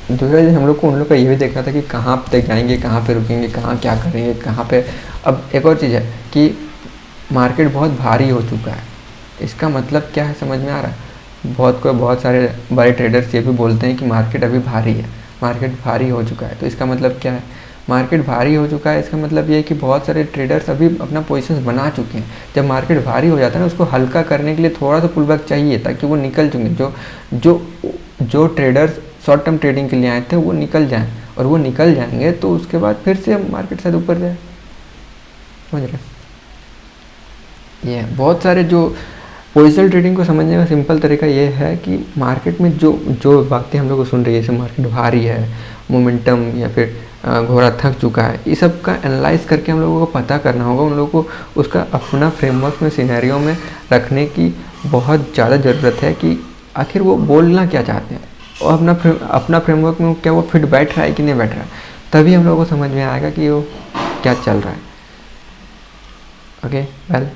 दूसरा चीज़ हम लोग को उन लोग का ये भी देखना था कि कहाँ तक जाएंगे, कहाँ पे रुकेंगे, कहाँ क्या करेंगे, कहाँ पे। अब एक और चीज़ है कि मार्केट बहुत भारी हो चुका है, इसका मतलब क्या है समझ में आ रहा है? बहुत सारे बड़े ट्रेडर्स ये भी बोलते हैं कि मार्केट अभी भारी है, मार्केट भारी हो चुका है। तो इसका मतलब क्या है, मार्केट भारी हो चुका है, इसका मतलब ये है कि बहुत सारे ट्रेडर्स अभी अपना पोजीशंस बना चुके हैं। जब मार्केट भारी हो जाता है ना, उसको हल्का करने के लिए थोड़ा सा पुल बैक चाहिए ताकि वो निकल चुके जो ट्रेडर्स शॉर्ट टर्म ट्रेडिंग के लिए आए थे वो निकल जाएं, और वो निकल जाएंगे तो उसके बाद फिर से मार्केट शायद ऊपर जाए, समझ रहे? ये बहुत सारे जो पोजिशनल ट्रेडिंग को समझने का सिंपल तरीका ये है कि मार्केट में जो जो बातें हम लोग को सुन रही है, जैसे मार्केट भारी है, मोमेंटम, या फिर घोड़ा थक चुका है, ये सब का एनालाइज करके हम लोगों को पता करना होगा। उन लोगों को उसका अपना फ्रेमवर्क में, सिनेरियो में रखने की बहुत ज़्यादा ज़रूरत है कि आखिर वो बोलना क्या चाहते हैं और अपना फ्रेमवर्क में क्या वो फिट बैठ रहा है कि नहीं बैठ रहा है। तभी हम लोगों को समझ में आएगा कि वो क्या चल रहा है। ओके वेल,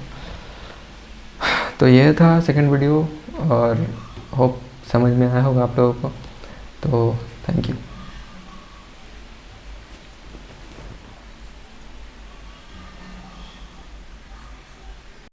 तो ये था सेकंड वीडियो और होप समझ में आया होगा आप लोगों को। तो थैंक यू।